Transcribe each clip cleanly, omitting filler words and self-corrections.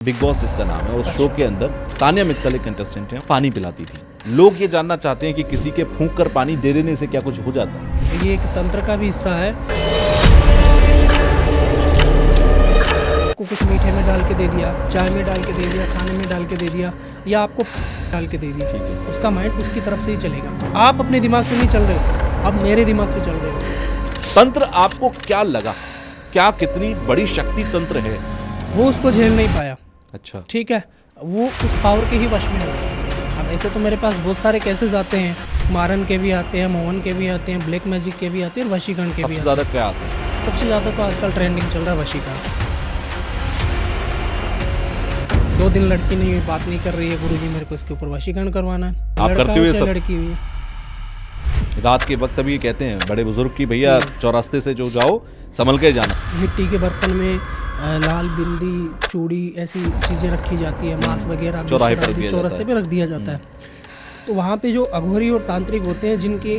Big boss जिसका नाम है, उस शो के अंदर तान्या मित्तल एक कंटेस्टेंट है, पानी पिलाती थी। लोग ये जानना चाहते हैं कि किसी के फूंक कर पानी दे देने से क्या कुछ हो जाता है? ये एक तंत्र का भी हिस्सा है। आपको कुछ मीठे में डाल के दे दिया, चाय में डाल के दे दिया, खाने में डाल के दे दिया, या आपको डाल के दे दिया, ठीक है। उसका माइंड उसकी तरफ से ही चलेगा। आप अपने दिमाग से नहीं चल रहे हो, अब मेरे दिमाग से चल रहे हो। तंत्र आपको क्या लगा? क्या कितनी बड़ी शक्ति तंत्र है? वो उसको झेल नहीं पाया। अच्छा, ठीक है, वो उस पावर के ही वश में हो गया। अब ऐसे तो मेरे पास बहुत सारे केसेस आते हैं, मारन के भी आते हैं, मोहन के भी आते हैं, ब्लैक मैजिक के भी आते हैं और वशीकरण के भी सबसे आते ज्यादा क्या आता है? हैं। सबसे ज़्यादा तो आजकल ट्रेंडिंग चल रहा है वशीकरण। 2 दिन लड़की नहीं हुई, बात नहीं कर रही है, गुरुजी मेरे को इसके ऊपर वशीकरण करवाना है। आप लड़का करते हो हुए चाहे सब? लड़की हुई है। रात के वक्त अभी कहते हैं बड़े बुजुर्ग की, भैया चौरास्ते से जो जाओ संभल के जाना। मिट्टी के बर्तन में लाल बिंदी, चूड़ी, ऐसी चीज़ें रखी जाती है, मांस वगैरह चौराहे पर रख दिया जाता चौरास्ते है। पे रख दिया जाता है। तो वहाँ पे जो अघोरी और तांत्रिक होते हैं, जिनके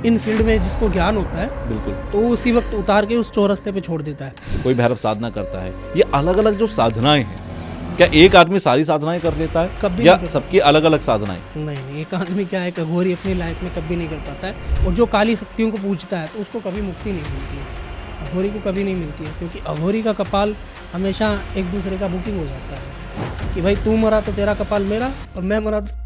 इन फील्ड में जिसको ज्ञान होता है, बिल्कुल, तो उसी वक्त उतार के उस चौरास्ते पे छोड़ देता है। कोई भैरव साधना करता है। ये अलग अलग जो साधनाएं हैं, क्या एक आदमी सारी साधनाएं कर लेता है कभी या नहीं कर सबकी अलग अलग साधनाएं? नहीं, एक आदमी क्या है कि अघोरी अपनी लाइफ में कभी नहीं कर पाता है, और जो काली शक्तियों को पूजता है तो उसको कभी मुक्ति नहीं मिलती है। अघोरी को कभी नहीं मिलती है, क्योंकि अघोरी का कपाल हमेशा एक दूसरे का बुकिंग हो जाता है कि भाई तू मरा तो तेरा कपाल मेरा, और मैं मरा तो।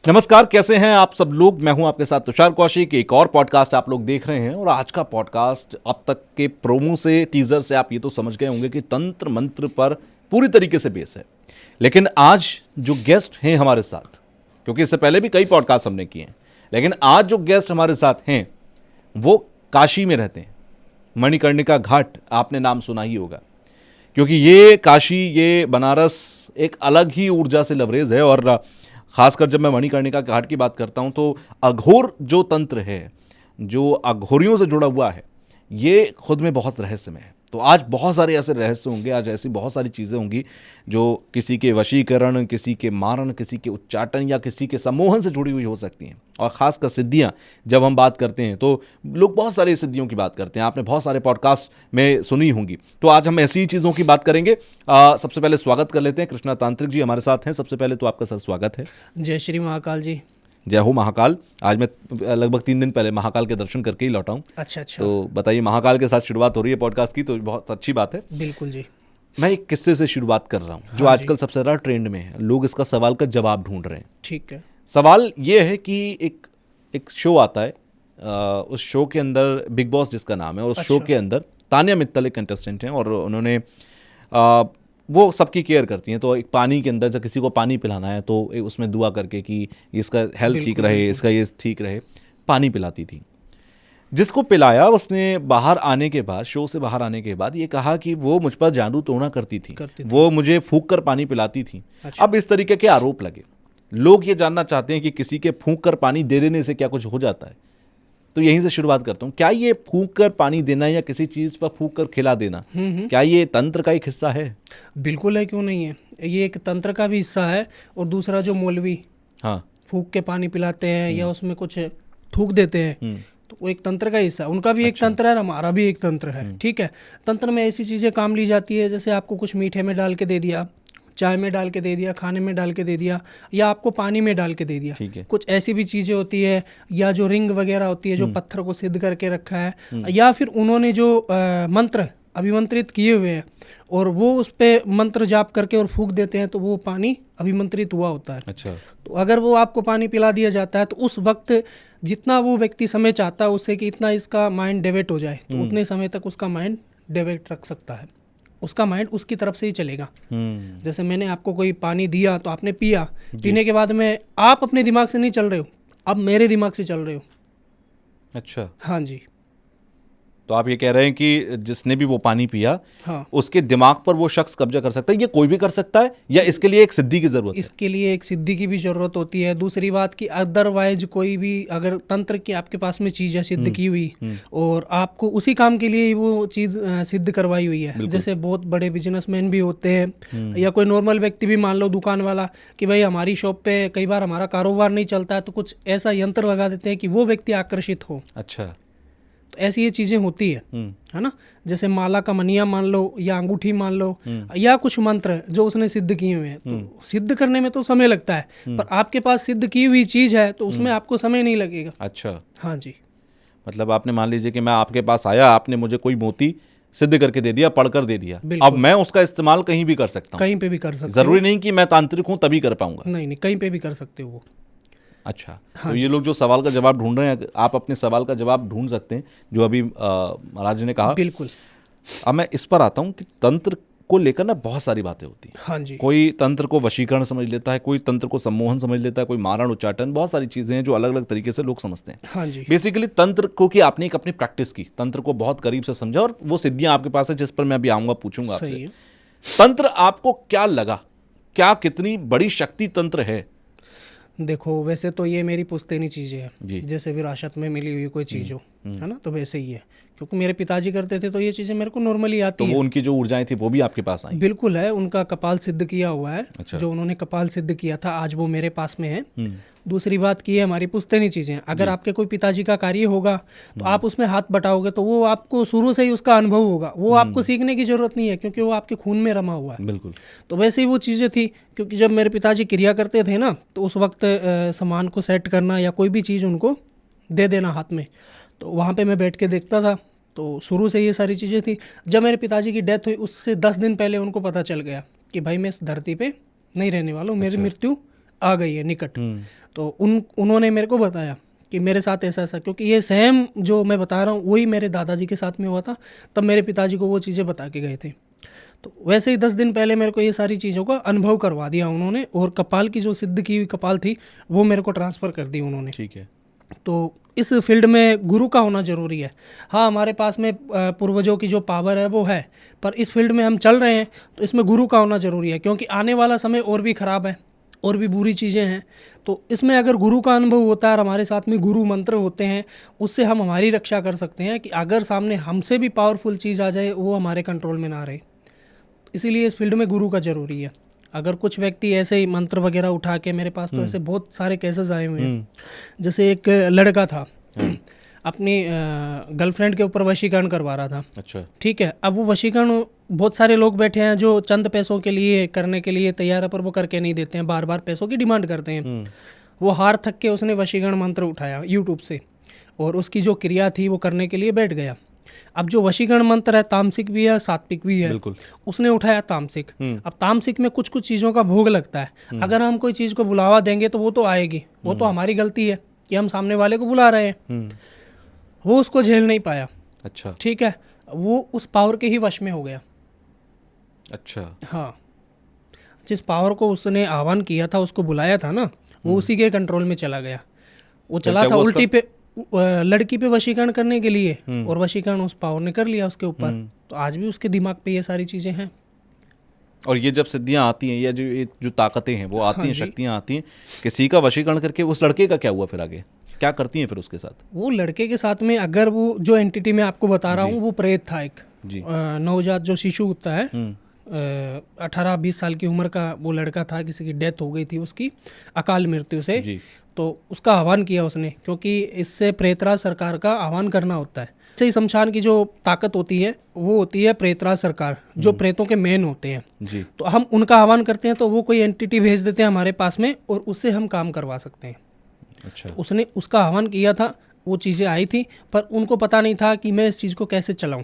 नमस्कार, कैसे हैं आप सब लोग? मैं हूं आपके साथ तुषार कौशिक। एक और पॉडकास्ट आप लोग देख रहे हैं, और आज का पॉडकास्ट अब तक के प्रोमो से, टीजर से आप ये तो समझ गए होंगे कि तंत्र मंत्र पर पूरी तरीके से बेस है। लेकिन आज जो गेस्ट हैं हमारे साथ, क्योंकि इससे पहले भी कई पॉडकास्ट हमने किए हैं, लेकिन आज जो गेस्ट हमारे साथ हैं वो काशी में रहते हैं। मणिकर्णिका घाट आपने नाम सुना ही होगा, क्योंकि ये काशी, ये बनारस एक अलग ही ऊर्जा से लवरेज है। और खासकर जब मैं मणिकर्णिका घाट की बात करता हूँ तो अघोर जो तंत्र है, जो अघोरियों से जुड़ा हुआ है, ये खुद में बहुत रहस्यमय है। तो आज बहुत सारे ऐसे रहस्य होंगे, आज ऐसी बहुत सारी चीज़ें होंगी जो किसी के वशीकरण, किसी के मारण, किसी के उच्चाटन या किसी के सम्मोहन से जुड़ी हुई हो सकती हैं। और ख़ासकर सिद्धियाँ जब हम बात करते हैं तो लोग बहुत सारी सिद्धियों की बात करते हैं, आपने बहुत सारे पॉडकास्ट में सुनी होंगी। तो आज हम ऐसी ही चीज़ों की बात करेंगे। सबसे पहले स्वागत कर लेते हैं, कृष्णा तांत्रिक जी हमारे साथ हैं। सबसे पहले तो आपका सर स्वागत है। जय श्री महाकाल जी। जय हो महाकाल। आज मैं लगभग 3 दिन पहले महाकाल के दर्शन करके ही लौटा हूँ। अच्छा। तो बताइए, महाकाल के साथ शुरुआत हो रही है पॉडकास्ट की, तो बहुत अच्छी बात है। बिल्कुल जी। मैं एक किस्से से शुरुआत कर रहा हूँ जो हाँ आजकल सबसे ज़्यादा ट्रेंड में है। लोग इसका सवाल का जवाब ढूंढ रहे हैं। ठीक है। सवाल ये है कि एक शो आता है, उस शो के अंदर बिग बॉस जिसका नाम है, उस शो अच्छा। के अंदर तान्या मित्तल एक कंटेस्टेंट हैं, और उन्होंने वो सबकी केयर करती हैं। तो एक पानी के अंदर जब किसी को पानी पिलाना है तो उसमें दुआ करके कि इसका हेल्थ ठीक रहे, इसका ये ठीक रहे, पानी पिलाती थी। जिसको पिलाया, उसने बाहर आने के बाद, शो से बाहर आने के बाद ये कहा कि वो मुझ पर जादू टोना करती थी, वो मुझे फूंक कर पानी पिलाती थी। अच्छा। अब इस तरीके के आरोप लगे। लोग ये जानना चाहते हैं कि किसी के फूंक कर पानी दे देने से क्या कुछ हो जाता है। तो यहीं से शुरुआत करता हूँ। क्या ये फूंक कर पानी देना या किसी चीज पर फूंक कर खिला देना, क्या ये तंत्र का एक हिस्सा है? बिल्कुल है, क्यों नहीं है। ये एक तंत्र का भी हिस्सा है। और दूसरा जो मौलवी हाँ, फूंक के पानी पिलाते हैं या उसमें कुछ थूक देते हैं, तो वो एक तंत्र का हिस्सा है। उनका भी एक तंत्र है, हमारा भी एक तंत्र है। ठीक है। तंत्र में ऐसी चीज़ें काम ली जाती है, जैसे आपको कुछ मीठे में डाल के दे दिया, चाय में डाल के दे दिया, खाने में डाल के दे दिया, या आपको पानी में डाल के दे दिया। ठीक है। कुछ ऐसी भी चीज़ें होती है, या जो रिंग वगैरह होती है जो पत्थर को सिद्ध करके रखा है, या फिर उन्होंने जो मंत्र अभिमंत्रित किए हुए हैं और वो उस पर मंत्र जाप करके और फूंक देते हैं, तो वो पानी अभिमंत्रित हुआ होता है। अच्छा। तो अगर वो आपको पानी पिला दिया जाता है तो उस वक्त जितना वो व्यक्ति समय चाहता है उससे कि इतना इसका माइंड डेविएट हो जाए, तो उतने समय तक उसका माइंड डेविएट रख सकता है। उसका माइंड उसकी तरफ से ही चलेगा। जैसे मैंने आपको कोई पानी दिया तो आपने पिया, पीने के बाद में आप अपने दिमाग से नहीं चल रहे हो, अब मेरे दिमाग से चल रहे हो। अच्छा। हाँ जी। तो आप ये कह रहे हैं कि जिसने भी वो पानी पिया हाँ, उसके दिमाग पर वो शख्स कब्जा कर सकता है, ये कोई भी कर सकता है या इसके लिए एक सिद्धि की जरूरत है? इसके लिए एक सिद्धि की भी जरूरत होती है। दूसरी बात कि अदरवाइज कोई भी अगर तंत्र की आपके पास में चीज है सिद्ध की हुई और आपको उसी काम के लिए ही वो चीज सिद्ध करवाई हुई है, जैसे बहुत बड़े बिजनेसमैन भी होते हैं या कोई नॉर्मल व्यक्ति भी, मान लो दुकान वाला, कि भाई हमारी शॉप पे कई बार हमारा कारोबार नहीं चलता है तो कुछ ऐसा यंत्र लगा देते हैं कि वो व्यक्ति आकर्षित हो। अच्छा। तो ऐसी ये चीजें होती है ना। जैसे माला का मनिया मान लो या अंगूठी मान लो या कुछ मंत्र जो उसने सिद्ध किए हुए हैं, तो सिद्ध करने में तो समय लगता है, पर आपके पास सिद्ध की हुई चीज है तो उसमें आपको समय नहीं लगेगा। अच्छा, हाँ जी। मतलब आपने मान लीजिए कि मैं आपके पास आया, आपने मुझे कोई मोती सिद्ध करके दे दिया, पढ़कर दे दिया, बिल्कुल। अब मैं उसका इस्तेमाल कहीं भी कर सकता हूँ? कहीं पे भी कर सकते जरूरी नहीं कि मैं तांत्रिक हूँ तभी कर पाऊंगा? नहीं नहीं, कहीं पे भी कर सकते हो वो। अच्छा। हाँ तो ये लोग जो सवाल का जवाब ढूंढ रहे हैं, आप अपने सवाल का जवाब ढूंढ सकते हैं जो अभी महाराज ने कहा। बिल्कुल। अब मैं इस पर आता हूँ कि तंत्र को लेकर ना बहुत सारी बातें होती हैं। हाँ जी। कोई तंत्र को वशीकरण समझ लेता है, कोई तंत्र को सम्मोहन समझ लेता है, कोई मारण उच्चाटन, बहुत सारी चीजें हैं जो अलग अलग तरीके से लोग समझते हैं। हाँ जी। बेसिकली तंत्र को कि आपने एक अपनी प्रैक्टिस की, तंत्र को बहुत करीब से समझा और वो सिद्धियां आपके पास है जिस पर मैं अभी आऊंगा, पूछूंगा सही आपसे। है। तंत्र आपको क्या लगा, क्या कितनी बड़ी शक्ति तंत्र है? देखो, वैसे तो ये मेरी पुश्तैनी चीज़ें हैं, जी। जैसे विरासत में मिली हुई कोई चीज़ हो, है ना, तो वैसे ही है। क्योंकि मेरे पिताजी करते थे तो ये चीज़ें मेरे को नॉर्मली आती तो है। वो उनकी जो ऊर्जाएं थी वो भी आपके पास आई? बिल्कुल है, उनका कपाल सिद्ध किया हुआ है। अच्छा। जो उन्होंने कपाल सिद्ध किया था आज वो मेरे पास में है। दूसरी बात की है हमारी पुश्तैनी चीज़ें, अगर आपके कोई पिताजी का कार्य होगा तो आप उसमें हाथ बटाओगे तो वो आपको शुरू से ही उसका अनुभव होगा, वो आपको सीखने की जरूरत नहीं है क्योंकि वो आपके खून में रमा हुआ है। बिल्कुल। तो वैसे ही वो चीज़ें थी, क्योंकि जब मेरे पिताजी क्रिया करते थे ना तो उस वक्त सामान को सेट करना या कोई भी चीज़ उनको दे देना हाथ में, तो वहाँ पे मैं बैठ के देखता था। तो शुरू से ये सारी चीज़ें थी। जब मेरे पिताजी की डेथ हुई उससे 10 दिन पहले उनको पता चल गया कि भाई मैं इस धरती पे नहीं रहने वाला हूँ, मेरी मृत्यु आ गई है निकट। तो उन्होंने मेरे को बताया कि मेरे साथ ऐसा ऐसा, क्योंकि ये सेम जो मैं बता रहा हूँ वही मेरे दादाजी के साथ में हुआ था, तब मेरे पिताजी को वो चीज़ें बता के गए थे। तो वैसे ही 10 दिन पहले मेरे को ये सारी चीज़ों का अनुभव करवा दिया उन्होंने, और कपाल की जो सिद्ध की हुई कपाल थी वो मेरे को ट्रांसफ़र कर दी उन्होंने। ठीक है। तो इस फील्ड में गुरु का होना ज़रूरी है। हाँ, हमारे पास में पूर्वजों की जो पावर है वो है, पर इस फील्ड में हम चल रहे हैं तो इसमें गुरु का होना ज़रूरी है, क्योंकि आने वाला समय और भी ख़राब है, और भी बुरी चीज़ें हैं। तो इसमें अगर गुरु का अनुभव होता है और हमारे साथ में गुरु मंत्र होते हैं, उससे हम हमारी रक्षा कर सकते हैं कि अगर सामने हमसे भी पावरफुल चीज़ आ जाए वो हमारे कंट्रोल में ना रहे। इसीलिए इस फील्ड में गुरु का ज़रूरी है। अगर कुछ व्यक्ति ऐसे ही मंत्र वगैरह उठा के, मेरे पास तो ऐसे बहुत सारे केसेस आए हुए हैं। जैसे एक लड़का था अपनी गर्लफ्रेंड के ऊपर वशीकरण करवा रहा था। अच्छा। ठीक है, अब वो वशीकरण बहुत सारे लोग बैठे हैं जो चंद पैसों के लिए करने के लिए तैयार है, पर वो करके नहीं देते हैं, बार बार पैसों की डिमांड करते हैं। वो हार थक के उसने वशीकरण मंत्र उठाया यूट्यूब से, और उसकी जो क्रिया थी वो करने के लिए बैठ गया। अब जो वशीकरण मंत्र है तामसिक भी है सात्विक भी है। बिल्कुल। उसने उठाया तामसिक। अब तामसिक में कुछ कुछ चीज़ों का भोग लगता है। अगर हम कोई चीज़ को बुलावा देंगे तो वो तो आएगी, वो तो हमारी गलती है कि हम सामने वाले को बुला रहे हैं। वो उसको झेल नहीं पाया। अच्छा। ठीक है, वो उस पावर के ही वश में हो गया। अच्छा। हाँ, जिस पावर को उसने आह्वान किया था, उसको बुलाया था ना, वो उसी के कंट्रोल में चला गया। वो चला था उल्टी पे लड़की पे वशीकरण करने के लिए, और वशीकरण उस पावर ने कर लिया उसके ऊपर। तो आज भी उसके दिमाग पे ये सारी चीज़ें हैं। और ये जब सिद्धियां आती हैं या जो ताकतें हैं वो आती हैं, शक्तियां आती हैं, किसी का वशीकरण करके उस लड़के का क्या हुआ फिर आगे, क्या करती हैं फिर उसके साथ? वो लड़के के साथ में, अगर वो जो एंटिटी मैं आपको बता रहा हूँ वो प्रेत था एक जी। नवजात जो शिशु होता है, 18-20 साल की उम्र का वो लड़का था, किसी की डेथ हो गई थी उसकी अकाल मृत्यु से जी। तो उसका आह्वान किया उसने, क्योंकि इससे प्रेतराज सरकार का आह्वान करना होता है। ऐसे ही शमशान की जो ताकत होती है वो होती है प्रेतराज सरकार, जो प्रेतों के मेन होते हैं जी। तो हम उनका आह्वान करते हैं तो वो कोई एंटिटी भेज देते हैं हमारे पास में, और उससे हम काम करवा सकते हैं। अच्छा। उसने उसका आह्वान किया था, वो चीज़ें आई थी, पर उनको पता नहीं था कि मैं इस चीज़ को कैसे चलाऊं।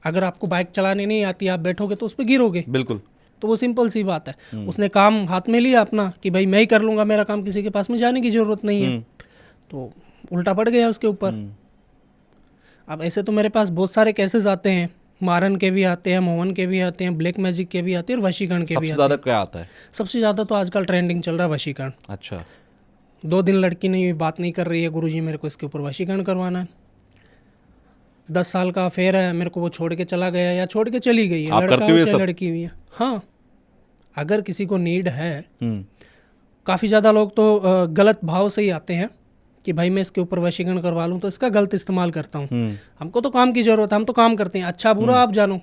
अगर आपको बाइक चलाने नहीं आती, आप बैठोगे तो उस पर गिरोगे। बिल्कुल। तो वो सिंपल सी बात है। उसने काम हाथ में लिया अपना कि भाई मैं ही कर लूँगा, मेरा काम, किसी के पास में जाने की ज़रूरत नहीं है। तो उल्टा पड़ गया उसके ऊपर। अब ऐसे तो मेरे पास बहुत सारे केसेस आते हैं, मारन के भी आते हैं, मोहन के भी आते हैं, ब्लैक मैजिक के भी आते हैं, और वशीकरण के भी आते हैं। सबसे ज़्यादा क्या आता है? सबसे ज़्यादा तो आजकल ट्रेंडिंग चल रहा है वशीकरण। अच्छा। 2 दिन लड़की नहीं बात नहीं कर रही है, गुरुजी मेरे को इसके ऊपर वशीकरण करवाना है। 10 साल का अफेयर है, मेरे को वो छोड़ के चला गया या छोड़ के चली गई है, आप लड़का करते हो हुए चाहे सब? लड़की हुई है। हाँ, अगर किसी को नीड है, हम्म, काफ़ी ज़्यादा लोग तो गलत भाव से ही आते हैं कि भाई मैं इसके ऊपर वशीकरण करवा लूँ तो इसका गलत इस्तेमाल करता हूँ। हमको तो काम की ज़रूरत है, हम तो काम करते हैं, अच्छा बुरा आप जानो।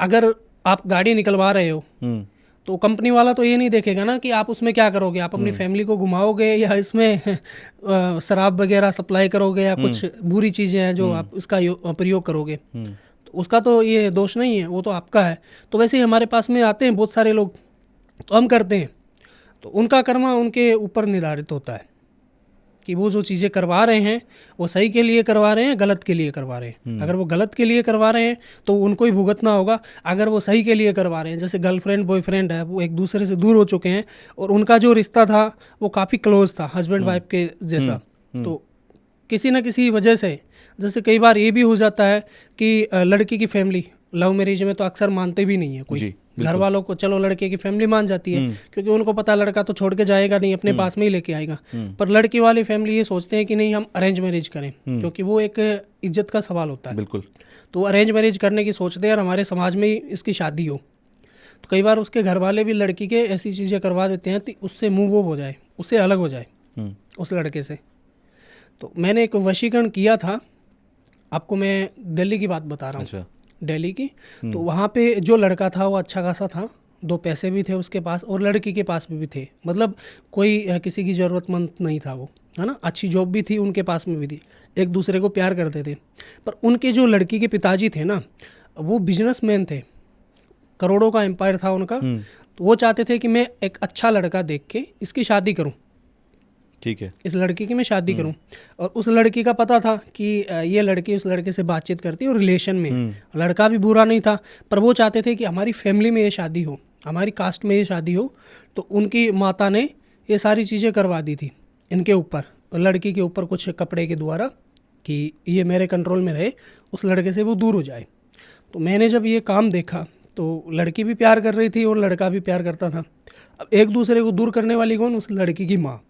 अगर आप गाड़ी निकलवा रहे हो हम्म, तो कंपनी वाला तो ये नहीं देखेगा ना कि आप उसमें क्या करोगे, आप अपनी फैमिली को घुमाओगे या इसमें शराब वगैरह सप्लाई करोगे या कुछ बुरी चीज़ें हैं जो आप इसका प्रयोग करोगे, तो उसका तो ये दोष नहीं है, वो तो आपका है। तो वैसे ही हमारे पास में आते हैं बहुत सारे लोग, तो हम करते हैं, तो उनका कर्मा उनके ऊपर निर्धारित होता है कि वो जो चीज़ें करवा रहे हैं वो सही के लिए करवा रहे हैं, गलत के लिए करवा रहे हैं। अगर वो गलत के लिए करवा रहे हैं तो उनको ही भुगतना होगा। अगर वो सही के लिए करवा रहे हैं, जैसे गर्लफ्रेंड बॉयफ्रेंड है, वो एक दूसरे से दूर हो चुके हैं और उनका जो रिश्ता था वो काफ़ी क्लोज था, हस्बैंड वाइफ के जैसा, तो किसी न किसी वजह से, जैसे कई बार ये भी हो जाता है कि लड़की की फैमिली, लव मैरिज में तो अक्सर मानते भी नहीं है कोई, जी, घर वालों को चलो लड़के की फैमिली मान जाती है क्योंकि उनको पता लड़का तो छोड़ के जाएगा नहीं, अपने पास में ही लेके आएगा। पर लड़की वाली फैमिली ये सोचते हैं कि नहीं हम अरेंज मैरिज करें, क्योंकि वो एक इज्जत का सवाल होता है। बिल्कुल। तो अरेंज मैरिज करने की सोचते हैं और हमारे समाज में ही इसकी शादी हो, तो कई बार उसके घर वाले भी लड़की के ऐसी चीज़ें करवा देते हैं कि उससे मूव हो जाए, उससे अलग हो जाए उस लड़के से। तो मैंने एक वशीकरण किया था, आपको मैं दिल्ली की बात बता रहा हूँ। अच्छा। दिल्ली की, तो वहाँ पे जो लड़का था वो अच्छा खासा था, 2 पैसे भी थे उसके पास और लड़की के पास भी थे, मतलब कोई किसी की ज़रूरतमंद नहीं था वो, है ना, अच्छी जॉब भी थी उनके पास में भी थी, एक दूसरे को प्यार करते थे। पर उनके जो लड़की के पिताजी थे ना, वो बिजनेसमैन थे, करोड़ों का एम्पायर था उनका। तो वो चाहते थे कि मैं एक अच्छा लड़का देख के इसकी शादी करूँ, ठीक है, इस लड़की की मैं शादी करूं। और उस लड़की का पता था कि ये लड़की उस लड़के से बातचीत करती है और रिलेशन में, लड़का भी बुरा नहीं था, पर वो चाहते थे कि हमारी फैमिली में ये शादी हो, हमारी कास्ट में ये शादी हो। तो उनकी माता ने ये सारी चीज़ें करवा दी थी इनके ऊपर, लड़की के ऊपर कुछ कपड़े के द्वारा, कि ये मेरे कंट्रोल में रहे, उस लड़के से वो दूर हो जाए। तो मैंने जब ये काम देखा तो लड़की भी प्यार कर रही थी और लड़का भी प्यार करता था। अब एक दूसरे को दूर करने वाली कौन? उस लड़की की माँ।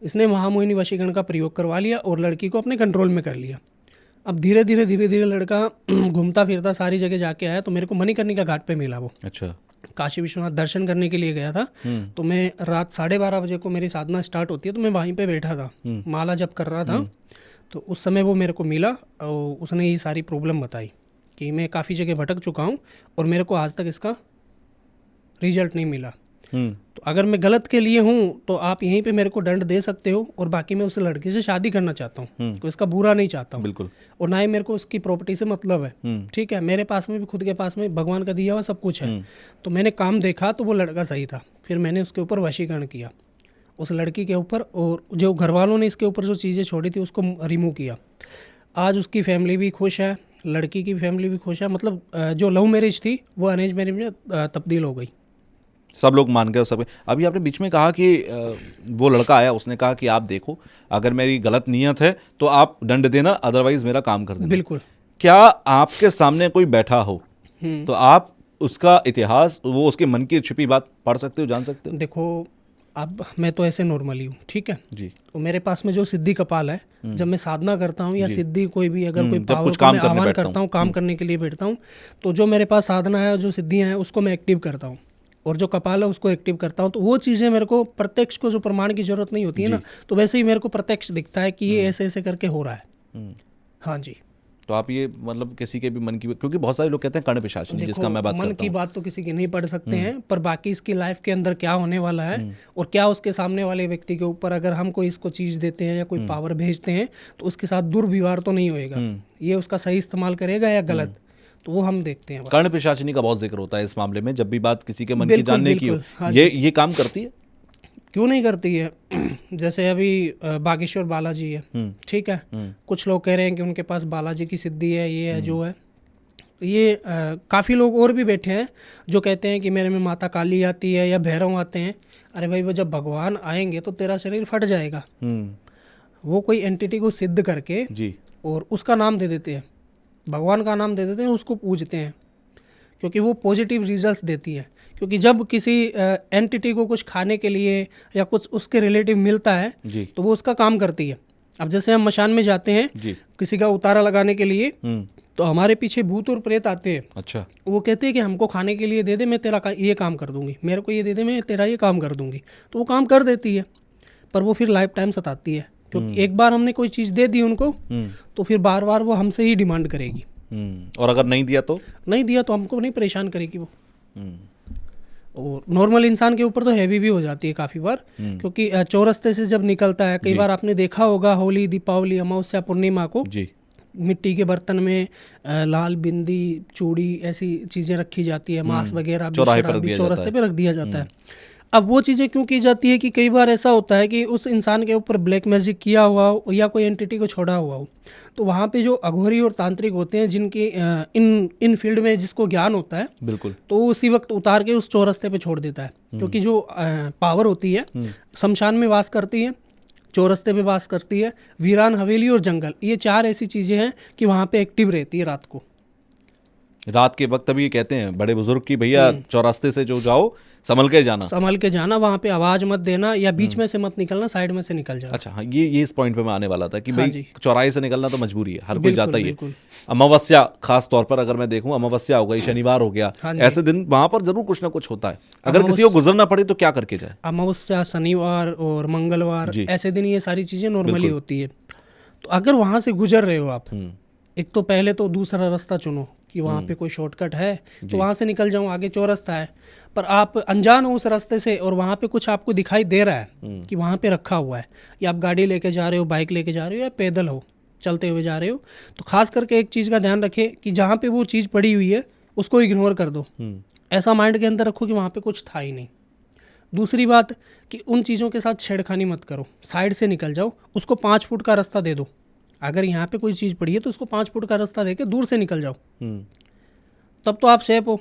इसने महामोहिनी वशीकरण का प्रयोग करवा लिया और लड़की को अपने कंट्रोल में कर लिया। अब धीरे धीरे लड़का घूमता फिरता सारी जगह जाके आया, तो मेरे को मणिकर्णिका घाट पे मिला वो। अच्छा। काशी विश्वनाथ दर्शन करने के लिए गया था। तो मैं रात 12:30 बजे को मेरी साधना स्टार्ट होती है, तो मैं वहीं पे बैठा था, माला जप कर रहा था। तो उस समय वो मेरे को मिला और उसने ये सारी प्रॉब्लम बताई कि मैं काफ़ी जगह भटक चुका हूँ और मेरे को आज तक इसका रिजल्ट नहीं मिला। तो अगर मैं गलत के लिए हूँ तो आप यहीं पे मेरे को दंड दे सकते हो, और बाकी मैं उस लड़की से शादी करना चाहता हूँ, तो इसका बुरा नहीं चाहता हूँ बिल्कुल। और ना ही मेरे को उसकी प्रॉपर्टी से मतलब है। ठीक है, मेरे पास में भी खुद के पास में भगवान का दिया हुआ सब कुछ है। तो मैंने काम देखा तो वो लड़का सही था, फिर मैंने उसके ऊपर वशीकरण किया उस लड़की के ऊपर, और जो घर वालों ने इसके ऊपर जो चीज़ें छोड़ी थी उसको रिमूव किया। आज उसकी फैमिली भी खुश है, लड़की की फैमिली भी खुश है, मतलब जो लव मैरिज थी वो अरेंज मैरिज में तब्दील हो गई। सब लोग मान गए सब। अभी आपने बीच में कहा कि वो लड़का आया, उसने कहा कि आप देखो अगर मेरी गलत नीयत है तो आप दंड देना, अदरवाइज मेरा काम कर देना। बिल्कुल। क्या आपके सामने कोई बैठा हो तो आप उसका इतिहास, वो उसके मन की छिपी बात पढ़ सकते हो, जान सकते हो? देखो, अब मैं तो ऐसे नॉर्मली हूँ, ठीक है जी। तो मेरे पास में जो सिद्धि कपाल है, जब मैं साधना करता हूँ या सिद्धि कोई भी अगर कोई जब पावर कुछ को काम मैं करने आह्वान बैठता करता हूँ, काम करने के लिए बैठता हूँ, तो जो मेरे पास साधना है, जो सिद्धियाँ हैं, उसको मैं एक्टिव करता हूँ और जो कपाल है उसको एक्टिव करता हूँ। तो वो चीज़ें मेरे को प्रत्यक्ष को जो प्रमाण की जरूरत नहीं होती है ना, तो वैसे ही मेरे को प्रत्यक्ष दिखता है कि ये ऐसे ऐसे करके हो रहा है। हाँ जी। तो आप ये मतलब किसी के भी मन की, क्योंकि बहुत सारे लोग कहते हैं कर्ण पिशाचिनी, जिसका मैं बात मन करता की हूँ। बात तो किसी की नहीं पढ़ सकते हैं, पर बाकी इसकी लाइफ के अंदर क्या होने वाला है और क्या उसके सामने वाले व्यक्ति के ऊपर अगर हम कोई इसको चीज़ देते हैं या कोई पावर भेजते हैं तो उसके साथ दुर्व्यवहार तो नहीं होएगा, ये उसका सही इस्तेमाल करेगा या गलत, तो वो हम देखते हैं। कर्ण पिशाचिनी का बहुत जिक्र होता है इस मामले में, जब भी बात किसी के मन की बिल्कुल, जानने की हो। बिल्कुल, हाँ ये काम करती है? क्यों नहीं करती है? जैसे अभी बागेश्वर बालाजी है, ठीक है, कुछ लोग कह रहे हैं कि उनके पास बालाजी की सिद्धि है, ये है जो है, ये काफ़ी लोग और भी बैठे हैं जो कहते हैं कि मेरे में माता काली आती है या भैरव आते हैं। अरे भाई, वो जब भगवान आएंगे तो तेरा शरीर फट जाएगा। वो कोई एंटिटी को सिद्ध करके जी, और उसका नाम दे देते हैं, भगवान का नाम दे देते हैं, उसको पूजते हैं, क्योंकि वो पॉजिटिव रिजल्ट्स देती है। क्योंकि जब किसी एंटिटी को कुछ खाने के लिए या कुछ उसके रिलेटिव मिलता है जी। तो वो उसका काम करती है। अब जैसे हम मशान में जाते हैं जी। किसी का उतारा लगाने के लिए, तो हमारे पीछे भूत और प्रेत आते हैं। अच्छा। वो कहते हैं कि हमको खाने के लिए दे दे, मैं तेरा ये काम कर दूंगी, मेरे को ये दे दे, मैं तेरा ये काम कर दूंगी। तो वो काम कर देती है, पर वो फिर लाइफ टाइम सताती है, क्योंकि एक बार हमने कोई चीज़ दे दी उनको, तो फिर बार बार वो हमसे ही डिमांड करेगी। और अगर नहीं दिया तो? नहीं दिया तो हमको नहीं परेशान करेगी वो। और नॉर्मल इंसान के ऊपर तो हैवी भी हो जाती है काफ़ी बार, क्योंकि चौरस्ते से जब निकलता है, कई बार आपने देखा होगा होली, दीपावली, अमावस्या, पूर्णिमा को जी। मिट्टी के बर्तन में लाल बिंदी, चूड़ी, ऐसी चीज़ें रखी जाती है, मांस वगैरह भी चौराहे पर शराब रख भी दिया चौरस्ते जाता पे रख दिया जाता है। अब वो चीज़ें क्यों की जाती है कि कई बार ऐसा होता है कि उस इंसान के ऊपर ब्लैक मैजिक किया हुआ हो या कोई एंटिटी को छोड़ा हुआ हो, तो वहाँ पे जो अघोरी और तांत्रिक होते हैं, जिनकी इन फील्ड में जिसको ज्ञान होता है, बिल्कुल, तो वो उसी वक्त उतार के उस चौरस्ते पे छोड़ देता है। क्योंकि जो पावर होती है शमशान में वास करती है, चौरस्ते पे वास करती है, वीरान हवेली और जंगल, ये 4 ऐसी चीज़ें हैं कि वहाँ पे एक्टिव रहती है रात को। रात के वक्त अभी कहते हैं बड़े बुजुर्ग की, भैया चौरास्ते से जो जाओ संभल के जाना, संभल के जाना, वहाँ पे आवाज़ मत देना, या बीच में से मत निकलना, साइड में से निकल जाना। अच्छा, हाँ, ये इस पॉइंट पे मैं आने वाला था कि हाँ भाई जी। चौराहे से निकलना तो मजबूरी है, हर कोई बिल्कुल, जाता ही है। बिल्कुल। अमावस्या खास तौर पर अगर मैं देखूं, अमावस्या हो गई, शनिवार हो गया, हाँ जी। ऐसे दिन वहां पर जरूर कुछ ना कुछ होता है। अगर किसी को गुजरना पड़े तो क्या करके जाए? अमावस्या, शनिवार और मंगलवार, जी। ऐसे दिन ये सारी चीज़ें नॉर्मली होती है। तो अगर वहाँ से गुजर रहे हो आप, एक तो पहले तो दूसरा रास्ता चुनो कि वहाँ पे कोई शॉर्टकट है तो वहाँ से निकल जाऊँ, आगे चौरास्ता है। पर आप अनजान हो उस रास्ते से और वहाँ पे कुछ आपको दिखाई दे रहा है कि वहाँ पे रखा हुआ है, या आप गाड़ी लेके जा रहे हो, बाइक लेके जा रहे हो, या पैदल हो, चलते हुए जा रहे हो, तो खास करके एक चीज़ का ध्यान रखें कि जहाँ पे वो चीज़ पड़ी हुई है उसको इग्नोर कर दो। ऐसा माइंड के अंदर रखो कि वहाँ पे कुछ था ही नहीं। दूसरी बात कि उन चीज़ों के साथ छेड़खानी मत करो, साइड से निकल जाओ, उसको 5 फुट का रास्ता दे दो। अगर यहाँ पे कोई चीज़ पड़ी है तो उसको 5 फुट का रास्ता देके दूर से निकल जाओ, तब तो आप सेफ हो।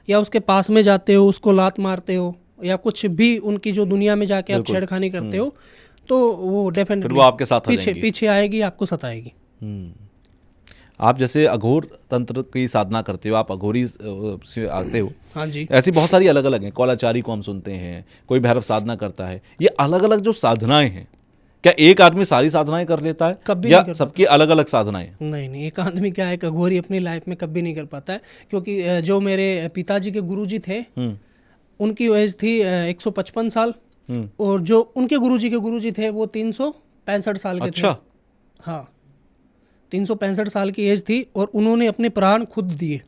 या उसके पास में जाते हो, उसको लात मारते हो, या कुछ भी उनकी जो दुनिया में जाके आप छेड़खानी करते हो, तो वो डेफिनेटली वो आपके साथ आ जाएंगी। पीछे आएगी, आपको सताएगी। आप जैसे अघोर तंत्र की साधना करते हो, आप अघोरी से आते हो। हाँ जी। ऐसी बहुत सारी अलग अलग हैं, कौलाचारी को हम सुनते हैं, कोई भैरव साधना करता है। ये अलग अलग जो साधनाएं हैं, क्या एक आदमी सारी साधनाएं कर लेता है कभी या नहीं कर सबकी अलग अलग साधनाएं? नहीं, एक आदमी क्या है, एक अघोरी अपनी लाइफ में कभी नहीं कर पाता है। क्योंकि जो मेरे पिताजी के गुरुजी थे, उनकी एज थी 155 साल, और जो उनके गुरुजी के गुरुजी थे वो 365 साल के थे। अच्छा। हाँ, 365 साल की एज थी, और उन्होंने अपने प्राण खुद दिए,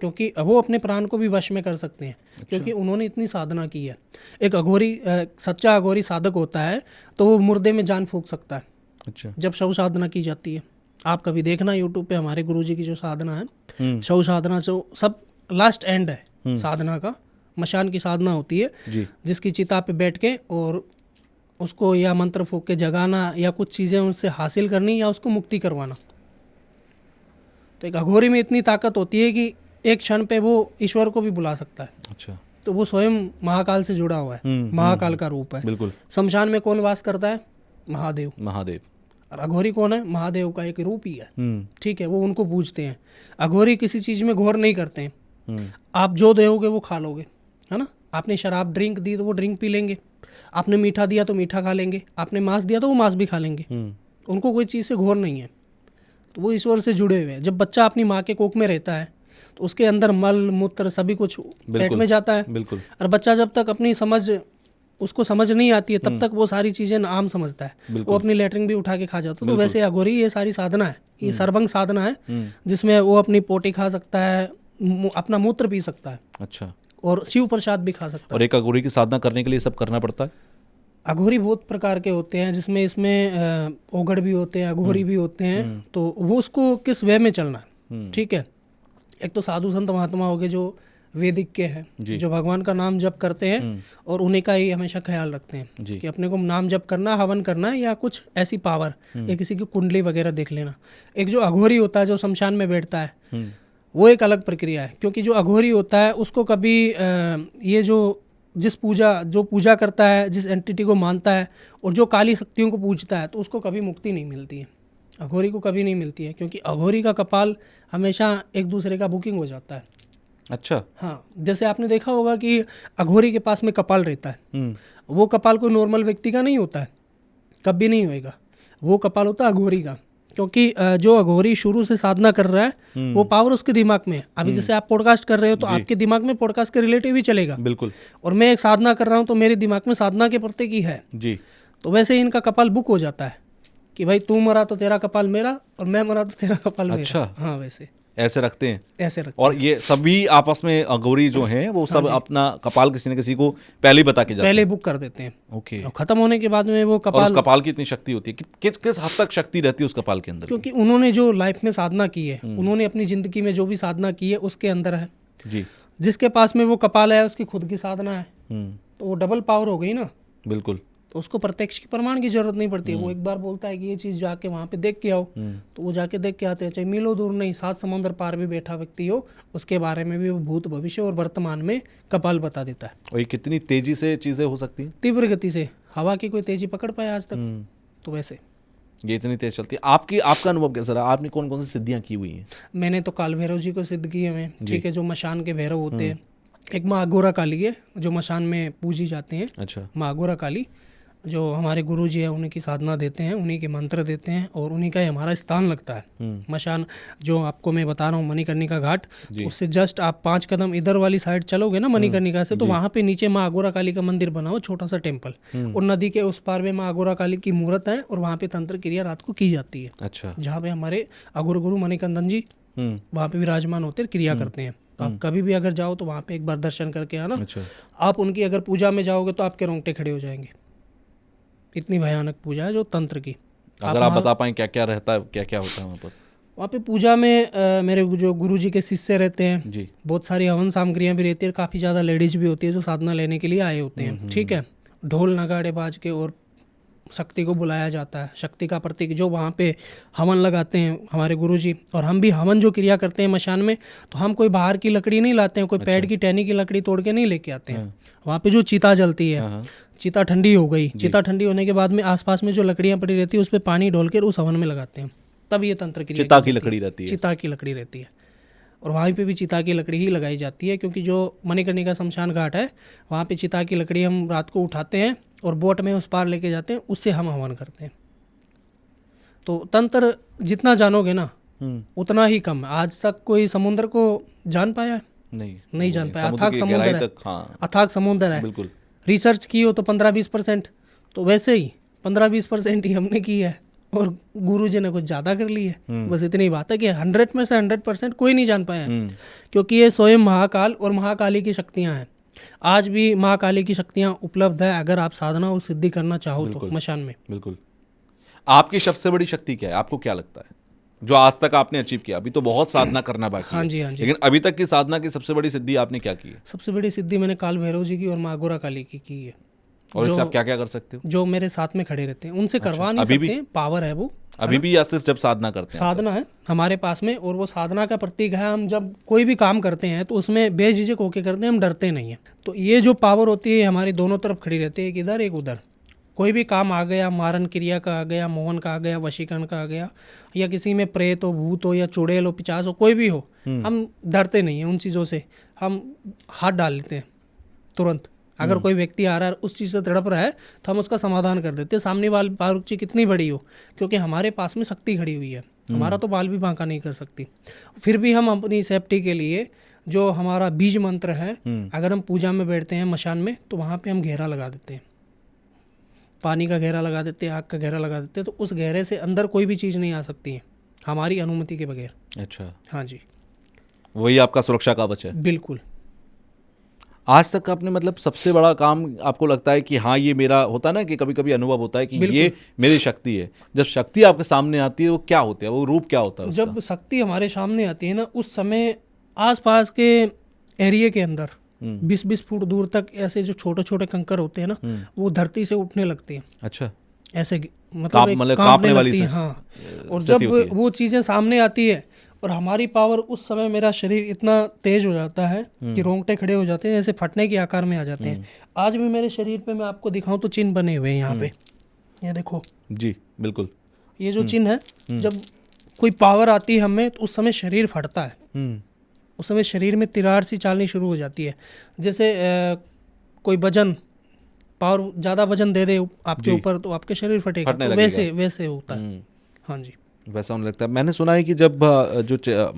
क्योंकि वो अपने प्राण को भी वश में कर सकते हैं। क्योंकि उन्होंने इतनी साधना की है। एक अघोरी, सच्चा अघोरी साधक होता है तो वो मुर्दे में जान फूंक सकता है। अच्छा। जब शव साधना की जाती है, आप कभी देखना यूट्यूब पे हमारे गुरुजी की जो साधना है, शव साधना से सब लास्ट एंड है साधना का, मशान की साधना होती है जी। जिसकी चिता पे बैठ के और उसको या मंत्र फूंक के जगाना, या कुछ चीज़ें उससे हासिल करनी, या उसको मुक्ति करवाना। तो एक अघोरी में इतनी ताकत होती है कि एक क्षण पे वो ईश्वर को भी बुला सकता है। अच्छा। तो वो स्वयं महाकाल से जुड़ा हुआ है, महाकाल का रूप है। बिल्कुल। शमशान में कौन वास करता है? महादेव। महादेव। और अघोरी कौन है? महादेव का एक रूप ही है। ठीक है, वो उनको पूजते हैं। अघोरी किसी चीज़ में घोर नहीं करते हैं। आप जो दोगे वो खा लोगे, है ना। आपने शराब ड्रिंक दी तो वो ड्रिंक पी लेंगे, आपने मीठा दिया तो मीठा खा लेंगे, आपने मांस दिया तो वो मांस भी खा लेंगे। उनको कोई चीज़ से घोर नहीं है, तो वो ईश्वर से जुड़े हुए हैं। जब बच्चा अपनी माँ के कोख में रहता है तो उसके अंदर मल मूत्र सभी कुछ पेट में जाता है। बिल्कुल। और बच्चा जब तक अपनी उसको समझ नहीं आती है, तब तक वो सारी चीज़ें आम समझता है, वो अपनी लेटरिन भी उठा के खा जाता है। तो वैसे अघोरी ये सारी साधना है, ये सर्वंग साधना है, जिसमें वो अपनी पोटी खा सकता है, अपना मूत्र पी सकता है। अच्छा। और शिव प्रसाद भी खा सकता है। और एक अघोरी की साधना करने के लिए सब करना पड़ता है? अघोरी बहुत प्रकार के होते हैं, जिसमें इसमें ओगड़ भी होते हैं, अघोरी भी होते हैं। तो वो उसको किस वे में चलना है, ठीक है। एक तो साधु संत महात्मा हो गए जो वैदिक के हैं, जो भगवान का नाम जप करते हैं और उन्हीं का ही हमेशा ख्याल रखते हैं कि अपने को नाम जप करना, हवन करना है, या कुछ ऐसी पावर, या किसी की कुंडली वगैरह देख लेना। एक जो अघोरी होता है जो शमशान में बैठता है, वो एक अलग प्रक्रिया है। क्योंकि जो अघोरी होता है उसको कभी ये जो पूजा करता है, जिस एंटिटी को मानता है और जो काली शक्तियों को पूजता है, तो उसको कभी मुक्ति नहीं मिलती है। अघोरी को कभी नहीं मिलती है, क्योंकि अघोरी का कपाल हमेशा एक दूसरे का बुकिंग हो जाता है। अच्छा। हाँ, जैसे आपने देखा होगा कि अघोरी के पास में कपाल रहता है, वो कपाल कोई नॉर्मल व्यक्ति का नहीं होता है, कभी नहीं होएगा। वो कपाल होता है अघोरी का, क्योंकि जो अघोरी शुरू से साधना कर रहा है वो पावर उसके दिमाग में है। अभी जैसे आप पॉडकास्ट कर रहे हो तो आपके दिमाग में पॉडकास्ट के रिलेटिव ही चलेगा, बिल्कुल। और मैं एक साधना कर रहा हूँ तो मेरे दिमाग में साधना के प्रति की है जी। तो वैसे ही इनका कपाल बुक हो जाता है कि भाई तू मरा तो तेरा कपाल मेरा और मैं मरा तो तेरा कपाल मेरा। अच्छा। हाँ, वैसे ऐसे रखते हैं। ऐसे रख। और ये सभी आपस में अघोरी जो हैं वो सब अपना कपाल किसी न किसी को पहले ही बता के जाते पहले बुक कर देते हैं। ओके। और खत्म होने के बाद में वो और उस कपाल, कपाल की इतनी शक्ति होती है किस हद तक शक्ति रहती है उस कपाल के अंदर? क्योंकि उन्होंने जो लाइफ में साधना की है, उन्होंने अपनी जिंदगी में जो भी साधना की है उसके अंदर है। जी। जिसके पास में वो कपाल है उसकी खुद की साधना है, तो वो डबल पावर हो गई ना। बिल्कुल। तो उसको प्रत्यक्ष की प्रमाण की जरूरत नहीं पड़ती है। वो एक बार बोलता है कि ये चीज़ जाके वहाँ पे देख के आओ, तो वो जाके देख के आते हैं। चाहे मीलों दूर नहीं, 7 समुंदर पार भी बैठा व्यक्ति हो, उसके बारे में भी वो भूत भविष्य और वर्तमान में कपाल बता देता है। और ये कितनी तेजी से चीजें हो सकती हैं? तीव्र गति से, हवा की कोई तेजी पकड़ पाया आज तक? तो वैसे ये इतनी तेज चलती है। आपका अनुभव कैसा रहा? आपने कौन कौन सी सिद्धियां की हुई हैं? मैंने तो काल भैरव जी को सिद्ध किए हुए हैं, ठीक है, जो मशान के भैरव होते हैं। एक माँ अघोरा काली है जो मशान में पूजी जाते हैं। अच्छा। माँ अघोरा काली जो हमारे गुरु जी है उन्हीं की साधना देते हैं, उन्हीं के मंत्र देते हैं और उन्हीं का ही हमारा स्थान लगता है। मशान जो आपको मैं बता रहा हूँ मणिकर्णिका घाट, उससे जस्ट आप 5 कदम इधर वाली साइड चलोगे ना मणिकर्णिका से, तो वहाँ पे नीचे माँ अघोरा काली का मंदिर बना हो, छोटा सा टेम्पल, और नदी के उस पार में माँ अघोरा काली की मूर्त है और वहाँ पे तंत्र क्रिया रात को की जाती है। अच्छा। जहाँ पे हमारे अघोर गुरु मणिकंदन जी वहाँ पे विराजमान होते हैं, क्रिया करते हैं। तो आप कभी भी अगर जाओ तो वहाँ पे एक बार दर्शन करके आना। अच्छा। आप उनकी अगर पूजा में जाओगे तो आपके रोंगटे खड़े हो जाएंगे, इतनी भयानक पूजा है जो तंत्र की। अगर आप बता पाएं क्या क्या रहता है, क्या क्या होता है वहाँ पर? वहाँ पे पूजा में मेरे जो गुरु जी के शिष्य रहते हैं जी। बहुत सारी हवन सामग्रियाँ भी रहती है, काफ़ी ज़्यादा लेडीज भी होती है जो साधना लेने के लिए आए होते हैं, ठीक है। ढोल नगाड़े बाज के और शक्ति को बुलाया जाता है, शक्ति का प्रतीक जो वहाँ पे हवन लगाते हैं हमारे गुरुजी। और हम भी हवन जो क्रिया करते हैं मशान में, तो हम कोई बाहर की लकड़ी नहीं लाते हैं, कोई पेड़ की टहनी की लकड़ी तोड़ के नहीं लेके आते हैं। वहाँ पे जो चिता जलती है, चिता ठंडी हो गई, चिता ठंडी होने के बाद में आसपास में जो लकड़ियाँ पड़ी रहती है उस पर पानी डोल कर उस हवन में लगाते हैं, तब ये तंत्र क्रिया। चिता की लकड़ी रहती है? चिता की लकड़ी रहती है, और वहाँ पे भी चिता की लकड़ी ही लगाई जाती है, क्योंकि जो मणिकर्णिका शमशान घाट है वहाँ पे चिता की लकड़ी हम रात को उठाते हैं और बोट में उस पार लेके जाते हैं, उससे हम हवन करते हैं। तो तंत्र जितना जानोगे ना उतना ही कम है। आज तक कोई समुद्र को जान पाया है? नहीं जान पाया। अथाक समुद्र है, अथाक समुद्र है। बिल्कुल। रिसर्च की हो तो 15-20%, तो वैसे ही 15-20% ही हमने की है और गुरु जी ने कुछ ज़्यादा कर ली है। बस इतनी बात है कि 100 में से 100% कोई नहीं जान पाया है, क्योंकि ये स्वयं महाकाल और महाकाली की शक्तियाँ हैं। आज भी महाकाली की शक्तियाँ उपलब्ध है अगर आप साधना और सिद्धि करना चाहो तो मशान में। बिल्कुल। आपकी सबसे बड़ी शक्ति क्या है? आपको क्या लगता है जो आज तक आपने अचीव किया? अभी तो बहुत साधना करना बाकी हाँ है। जी, हाँ जी। लेकिन अभी तक की साधना की सबसे बड़ी सिद्धि आपने क्या की है? सबसे बड़ी सिद्धि मैंने काल भैरव जी की और माँ अघोरा काली की है। और इससे आप क्या क्या कर सकते हो? जो मेरे साथ में खड़े रहते हैं उनसे करवा नहीं सकते हैं, पावर है वो अभी भी, या सिर्फ जब साधना करते हैं? साधना है हमारे पास में, और वो साधना का प्रतीक है। हम जब कोई भी काम करते हैं तो उसमें बेझिझक होके करते हैं, हम डरते नहीं हैं। तो ये जो पावर होती है हमारी दोनों तरफ खड़ी रहती है, एक इधर एक उधर। कोई भी काम आ गया, मारन क्रिया का आ गया, मोहन का आ गया, वशीकरण का आ गया, या किसी में प्रेत हो, भूत हो, या चुड़ैल हो, पिचास हो, कोई भी हो, हम डरते नहीं हैं उन चीज़ों से। हम हाथ डाल लेते हैं तुरंत। अगर कोई व्यक्ति आ रहा है उस चीज़ से तड़प रहा है तो हम उसका समाधान कर देते हैं, सामने वाली बारूची कितनी बड़ी हो, क्योंकि हमारे पास में शक्ति खड़ी हुई है। हमारा तो बाल भी बांका नहीं कर सकती। फिर भी हम अपनी सेफ्टी के लिए जो हमारा बीज मंत्र है, अगर हम पूजा में बैठते हैं मशान में तो वहाँ पे हम घेरा लगा देते हैं, पानी का घेरा लगा देते हैं, आग का घेरा लगा देते हैं, तो उस घेरे से अंदर कोई भी चीज़ नहीं आ सकती है हमारी अनुमति के बगैर। अच्छा। हाँ जी, वही आपका सुरक्षा कवच है। बिल्कुल। आज तक का आपने मतलब सबसे बड़ा काम आपको लगता है कि हाँ ये मेरा होता है ना, कि कभी कभी अनुभव होता है कि ये मेरी शक्ति है। जब शक्ति आपके सामने आती है वो क्या होता है, वो रूप क्या होता है उसका? जब शक्ति हमारे सामने आती है ना, उस समय आसपास के एरिया के अंदर 20-20 फुट दूर तक ऐसे जो छोटे छोटे कंकर होते हैं ना, वो धरती से उठने लगते हैं। अच्छा। ऐसे मतलब कांपने वाली हाँ। और जब वो चीज़ें सामने आती है और हमारी पावर, उस समय मेरा शरीर इतना तेज हो जाता है कि रोंगटे खड़े हो जाते हैं, जैसे फटने के आकार में आ जाते हैं। आज भी मेरे शरीर पे मैं आपको दिखाऊं तो चिन्ह बने हुए हैं यहाँ पे, ये देखो जी। बिल्कुल। ये जो चिन्ह है, जब कोई पावर आती है हमें तो उस समय शरीर फटता है, उस समय शरीर में तिरार सी चालनी शुरू हो जाती है। जैसे कोई वजन पावर ज़्यादा वजन दे दे आपके ऊपर तो आपके शरीर फटेगा, फटने तो लगेगा। वैसे वैसे होता है। हाँ जी। वैसा होने लगता है। मैंने सुना है कि जब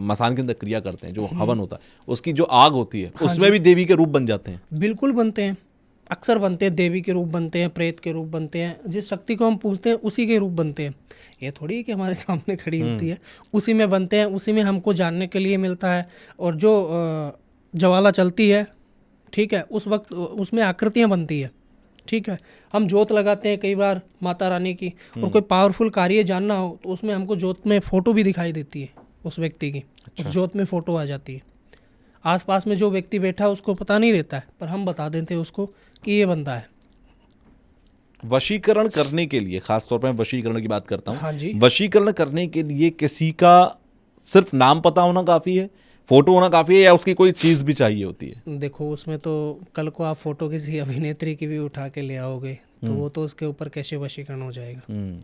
मसान के अंदर क्रिया करते हैं, जो हवन होता है, उसकी जो आग होती है उसमें भी देवी के रूप बन जाते हैं। बिल्कुल बनते हैं, अक्सर बनते हैं, देवी के रूप बनते हैं, प्रेत के रूप बनते हैं, जिस शक्ति को हम पूजते हैं उसी के रूप बनते हैं। ये थोड़ी है कि हमारे सामने खड़ी होती है, उसी में बनते हैं, उसी में हमको जानने के लिए मिलता है। और जो ज्वाला चलती है, ठीक है, उस वक्त उसमें आकृतियाँ बनती है, ठीक है। हम जोत लगाते हैं कई बार माता रानी की, और कोई पावरफुल कार्य जानना हो तो उसमें हमको जोत में फ़ोटो भी दिखाई देती है उस व्यक्ति की। उस जोत में फ़ोटो आ जाती है। आसपास में जो व्यक्ति बैठा है उसको पता नहीं रहता है, पर हम बता देते हैं उसको कि ये बंदा है। वशीकरण करने के लिए, खासतौर पर मैं वशीकरण की बात करता हूँ। हाँ जी। वशीकरण करने के लिए किसी का सिर्फ नाम पता होना काफ़ी है, फोटो होना काफ़ी है, या उसकी कोई चीज़ भी चाहिए होती है? देखो, उसमें तो कल को आप फोटो किसी अभिनेत्री की भी उठा के ले आओगे तो वो तो उसके ऊपर कैसे वशीकरण हो जाएगा।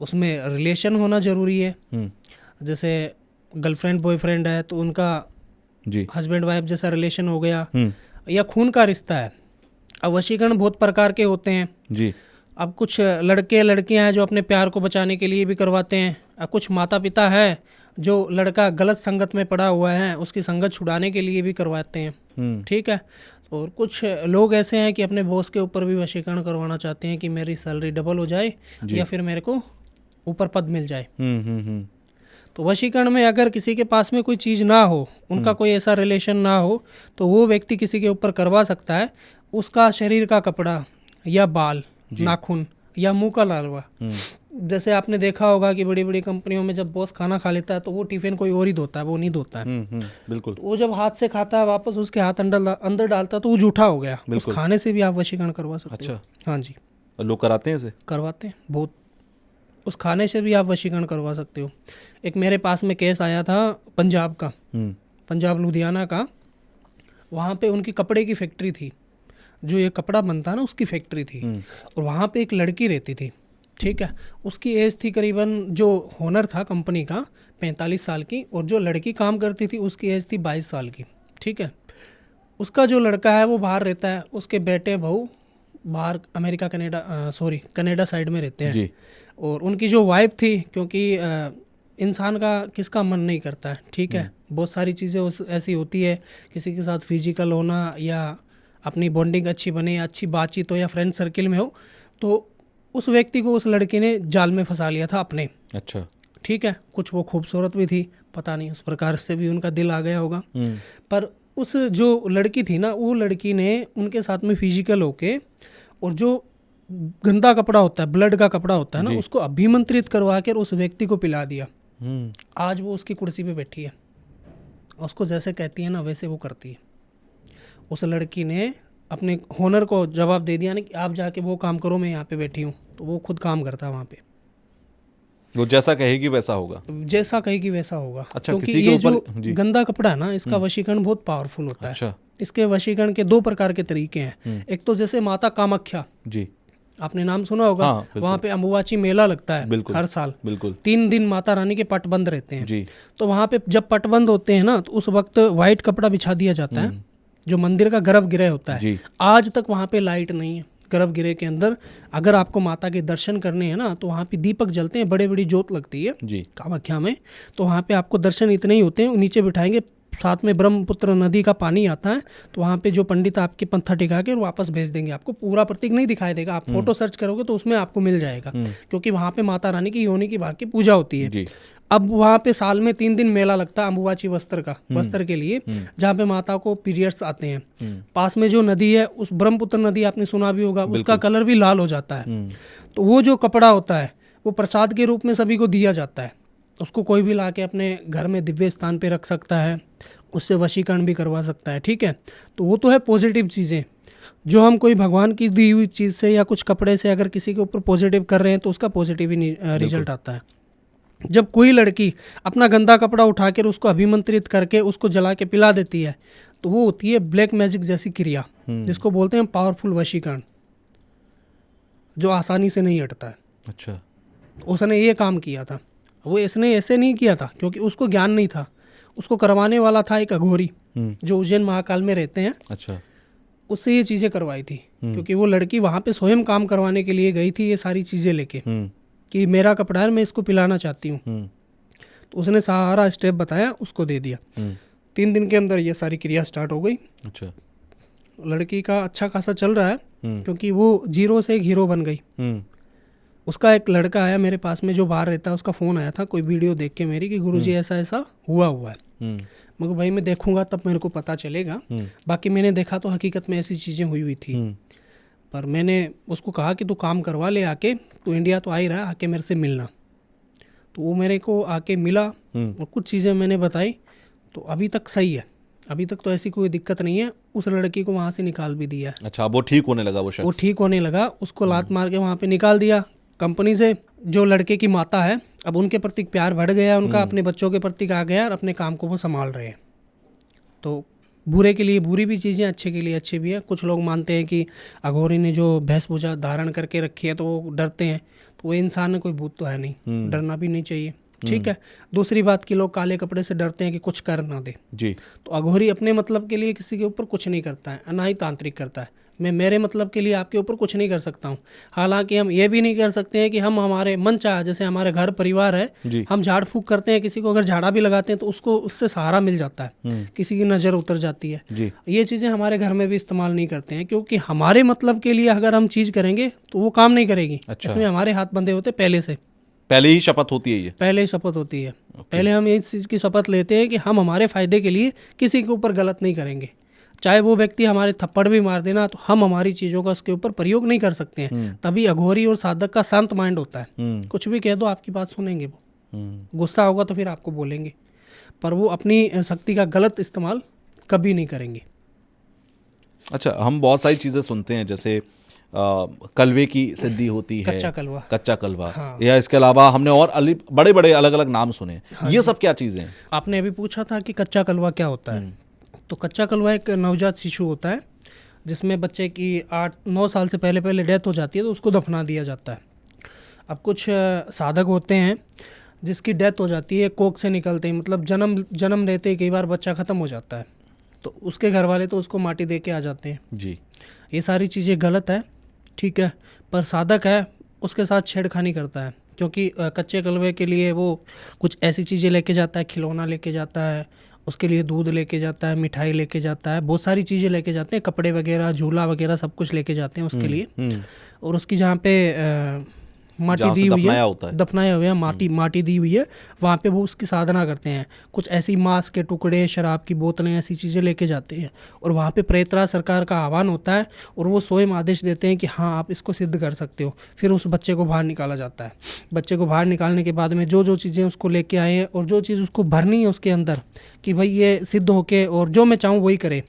उसमें रिलेशन होना जरूरी है। जैसे गर्लफ्रेंड बॉयफ्रेंड है तो उनका जी, हस्बैंड वाइफ जैसा रिलेशन हो गया, या खून का रिश्ता है। अब वशीकरण बहुत प्रकार के होते हैं जी। अब कुछ लड़के लड़कियां हैं जो अपने प्यार को बचाने के लिए भी करवाते हैं, और कुछ माता पिता है जो लड़का गलत संगत में पड़ा हुआ है उसकी संगत छुड़ाने के लिए भी करवाते हैं, ठीक है। और कुछ लोग ऐसे हैं कि अपने बॉस के ऊपर भी वशीकरण करवाना चाहते हैं कि मेरी सैलरी डबल हो जाए या फिर मेरे को ऊपर पद मिल जाए। तो वशीकरण में अगर किसी के पास में कोई चीज़ ना हो, उनका कोई ऐसा रिलेशन ना हो, तो वो व्यक्ति किसी के ऊपर करवा सकता है। उसका शरीर का कपड़ा या बाल, नाखून या मुंह का लार्वा। जैसे आपने देखा होगा कि बड़ी बड़ी कंपनियों में जब बॉस खाना खा लेता है तो वो टिफिन कोई और ही धोता है, वो नहीं धोता है। बिल्कुल। वो जब हाथ से खाता है वापस उसके हाथ अंदर डालता है तो वो जूठा हो गया। उस खाने से भी आप वशीकरण करवा सकते हो। हाँ जी, लोग कराते हैं इसे? करवाते हैं बहुत। उस खाने से भी आप वशीकरण करवा सकते हो। एक मेरे पास में केस आया था पंजाब का, पंजाब लुधियाना का। वहाँ पे उनकी कपड़े की फैक्ट्री थी, जो ये कपड़ा बनता है ना उसकी फैक्ट्री थी। और वहाँ पे एक लड़की रहती थी, ठीक है। उसकी एज थी करीबन, जो ओनर था कंपनी का, 45 साल की, और जो लड़की काम करती थी उसकी एज थी 22 साल की, ठीक है। उसका जो लड़का है वो बाहर रहता है, उसके बेटे बहू बाहर अमेरिका कनाडा साइड में रहते हैं। और उनकी जो वाइफ थी, क्योंकि इंसान का किसका मन नहीं करता है, ठीक है। बहुत सारी चीज़ें ऐसी होती है, किसी के साथ फिजिकल होना या अपनी बॉन्डिंग अच्छी बने या अच्छी बातचीत हो या फ्रेंड सर्किल में हो, तो उस व्यक्ति को उस लड़की ने जाल में फंसा लिया था अपने। अच्छा, ठीक है। कुछ वो खूबसूरत भी थी, पता नहीं उस प्रकार से भी उनका दिल आ गया होगा। पर उस जो लड़की थी ना, वो लड़की ने उनके साथ में फिजिकल होके, और जो गंदा कपड़ा होता है, ब्लड का कपड़ा होता है ना, उसको अभिमंत्रित करवा कर उस व्यक्ति को पिला दिया। आज वो उसकी कुर्सी पे बैठी है, उसको जैसे कहती है ना वैसे वो करती है। उस लड़की ने अपने ओनर को जवाब दे दिया ना कि आप जाके वो काम करो, मैं यहाँ पे बैठी हूँ। तो वो खुद काम करता है वहाँ पे, वो जैसा कहेगी वैसा होगा, जैसा कहेगी वैसा होगा। अच्छा, क्योंकि किसी ये के जो ऊपर गंदा कपड़ा है ना, इसका वशीकरण बहुत पावरफुल होता है। अच्छा। इसके वशीकरण के 2 प्रकार के तरीके हैं। एक तो जैसे माता कामाख्या जी, आपने नाम सुना होगा। हाँ, वहाँ पे अम्बुबाची मेला लगता है हर साल। बिल्कुल 3 दिन माता रानी के पट बंद रहते हैं जी। तो वहाँ पे जब पट बंद होते हैं ना, तो उस वक्त वाइट कपड़ा बिछा दिया जाता है, जो मंदिर का गर्भगृह होता है। आज तक वहाँ पे लाइट नहीं है गर्भगृह के अंदर। अगर आपको माता के दर्शन करने हैं ना, तो वहाँ पे दीपक जलते हैं, बड़े बड़ी जोत लगती है जी कामाख्या में। तो वहाँ पे आपको दर्शन इतने ही होते हैं, नीचे बिठाएंगे, साथ में ब्रह्मपुत्र नदी का पानी आता है। तो वहाँ पे जो पंडित आपके पंथा टिका के वापस भेज देंगे, आपको पूरा प्रतीक नहीं दिखाई देगा। आप फोटो सर्च करोगे तो उसमें आपको मिल जाएगा, क्योंकि वहाँ पे माता रानी की योनि की भाग की पूजा होती है। अब वहाँ पे साल में 3 दिन मेला लगता है अम्बुबाची वस्त्र के लिए, जहाँ पे माता को पीरियड्स आते हैं। पास में जो नदी है, उस ब्रह्मपुत्र नदी आपने सुना भी होगा, उसका कलर भी लाल हो जाता है। तो वो जो कपड़ा होता है वो प्रसाद के रूप में सभी को दिया जाता है। उसको कोई भी लाके अपने घर में दिव्य स्थान पे रख सकता है, उससे वशीकरण भी करवा सकता है, ठीक है। तो वो तो है पॉजिटिव चीज़ें, जो हम कोई भगवान की दी हुई चीज़ से या कुछ कपड़े से अगर किसी के ऊपर पॉजिटिव कर रहे हैं तो उसका पॉजिटिव ही रिजल्ट आता है। जब कोई लड़की अपना गंदा कपड़ा उठाकर उसको अभिमंत्रित करके उसको जला के पिला देती है, तो वो होती है ब्लैक मैजिक जैसी क्रिया, जिसको बोलते हैं पावरफुल वशीकरण, जो आसानी से नहीं हटता है। अच्छा, उसने ये काम किया था। वो इसने ऐसे नहीं किया था क्योंकि उसको ज्ञान नहीं था, उसको करवाने वाला था एक अघोरी जो उज्जैन महाकाल में रहते हैं। अच्छा, उससे ये चीज़ें करवाई थी, क्योंकि वो लड़की वहाँ पे स्वयं काम करवाने के लिए गई थी ये सारी चीज़ें लेके कि मेरा कपड़ा है, मैं इसको पिलाना चाहती हूँ। तो उसने सारा स्टेप बताया, उसको दे दिया। 3 दिन के अंदर ये सारी क्रिया स्टार्ट हो गई। अच्छा। लड़की का अच्छा खासा चल रहा है, क्योंकि वो 0 से एक हीरो बन गई। उसका एक लड़का आया मेरे पास में जो बाहर रहता है, उसका फ़ोन आया था कोई वीडियो देख के मेरी कि गुरुजी ऐसा ऐसा हुआ है। मगर भाई मैं देखूंगा तब मेरे को पता चलेगा। बाकी मैंने देखा तो हकीकत में ऐसी चीज़ें हुई थी। पर मैंने उसको कहा कि तू काम करवा ले आके, तू इंडिया तो आ ही रहा है, आके मेरे से मिलना। तो वो मेरे को आके मिला और कुछ चीज़ें मैंने बताई, तो अभी तक सही है, अभी तक तो ऐसी कोई दिक्कत नहीं है। उस लड़की को वहाँ से निकाल भी दिया है। अच्छा, वो ठीक होने लगा? वो ठीक होने लगा, उसको लात मार के वहाँ पे निकाल दिया कंपनी से। जो लड़के की माता है, अब उनके प्रति प्यार बढ़ गया उनका, अपने बच्चों के प्रति आ गया और अपने काम को वो संभाल रहे हैं। तो बुरे के लिए बुरी भी चीज़ें, अच्छे के लिए अच्छे भी है। कुछ लोग मानते हैं कि अघोरी ने जो वेशभूषा धारण करके रखी है तो वो डरते हैं, तो वो इंसान में कोई भूत तो है नहीं, डरना भी नहीं चाहिए। ठीक है। दूसरी बात कि लोग काले कपड़े से डरते हैं कि कुछ कर ना दे जी। तो अघोरी अपने मतलब के लिए किसी के ऊपर कुछ नहीं करता है, ना ही तांत्रिक करता है। मैं मेरे मतलब के लिए आपके ऊपर कुछ नहीं कर सकता हूँ। हालांकि हम ये भी नहीं कर सकते हैं कि हम हमारे मन चाह, जैसे हमारे घर परिवार है, हम झाड़ फूक करते हैं, किसी को अगर झाड़ा भी लगाते हैं तो उसको उससे सहारा मिल जाता है, किसी की नज़र उतर जाती है जी। ये चीज़ें हमारे घर में भी इस्तेमाल नहीं करते हैं, क्योंकि हमारे मतलब के लिए अगर हम चीज़ करेंगे तो वो काम नहीं करेगी। अच्छा। इसमें हमारे हाथ बंधे होते पहले से, पहले ही शपथ होती है ये? पहले ही शपथ होती है। पहले हम इस चीज़ की शपथ लेते हैं कि हम हमारे फायदे के लिए किसी के ऊपर गलत नहीं करेंगे। चाहे वो व्यक्ति हमारे थप्पड़ भी मार देना तो हम हमारी चीज़ों का उसके ऊपर प्रयोग नहीं कर सकते हैं। तभी अघोरी और साधक का शांत माइंड होता है। कुछ भी कह दो आपकी बात सुनेंगे, वो गुस्सा होगा तो फिर आपको बोलेंगे, पर वो अपनी शक्ति का गलत इस्तेमाल कभी नहीं करेंगे। अच्छा, हम बहुत सारी चीज़ें सुनते हैं, जैसे कलवे की सिद्धि होती है, कच्चा कलवा, हाँ। या इसके अलावा हमने और बड़े बड़े अलग अलग नाम सुने। हाँ, ये सब क्या चीज़ें हैं? आपने अभी पूछा था कि कच्चा कलवा क्या होता है। तो कच्चा कलवा एक नवजात शिशु होता है जिसमें बच्चे की 8-9 साल से पहले डेथ हो जाती है, तो उसको दफना दिया जाता है। अब कुछ साधक होते हैं जिसकी डेथ हो जाती है कोख से निकलते ही, मतलब जन्म देते ही कई बार बच्चा ख़त्म हो जाता है, तो उसके घर वाले तो उसको माटी दे के आ जाते हैं जी। ये सारी चीज़ें गलत है, ठीक है। पर साधक है उसके साथ छेड़खानी करता है, क्योंकि कच्चे कलवे के लिए वो कुछ ऐसी चीज़ें लेके जाता है, खिलौना लेके जाता है, उसके लिए दूध लेके जाता है, मिठाई लेके जाता है, बहुत सारी चीज़ें लेके जाते हैं, कपड़े वगैरह, झूला वगैरह सब कुछ लेके जाते हैं उसके लिए। और उसकी जहाँ पे माटी दी हुई है, दफनाया हुआ है, माटी दी हुई है, वहाँ पे वो उसकी साधना करते हैं। कुछ ऐसी मांस के टुकड़े, शराब की बोतलें, ऐसी चीज़ें लेके जाते हैं और वहाँ पे प्रेतराज सरकार का आह्वान होता है और वो स्वयं आदेश देते हैं कि हाँ आप इसको सिद्ध कर सकते हो। फिर उस बच्चे को बाहर निकाला जाता है। बच्चे को बाहर निकालने के बाद में जो चीज़ें उसको लेके आए हैं और जो चीज़ उसको भरनी है उसके अंदर कि भाई ये सिद्ध होके और जो मैं चाहूँ वही करे,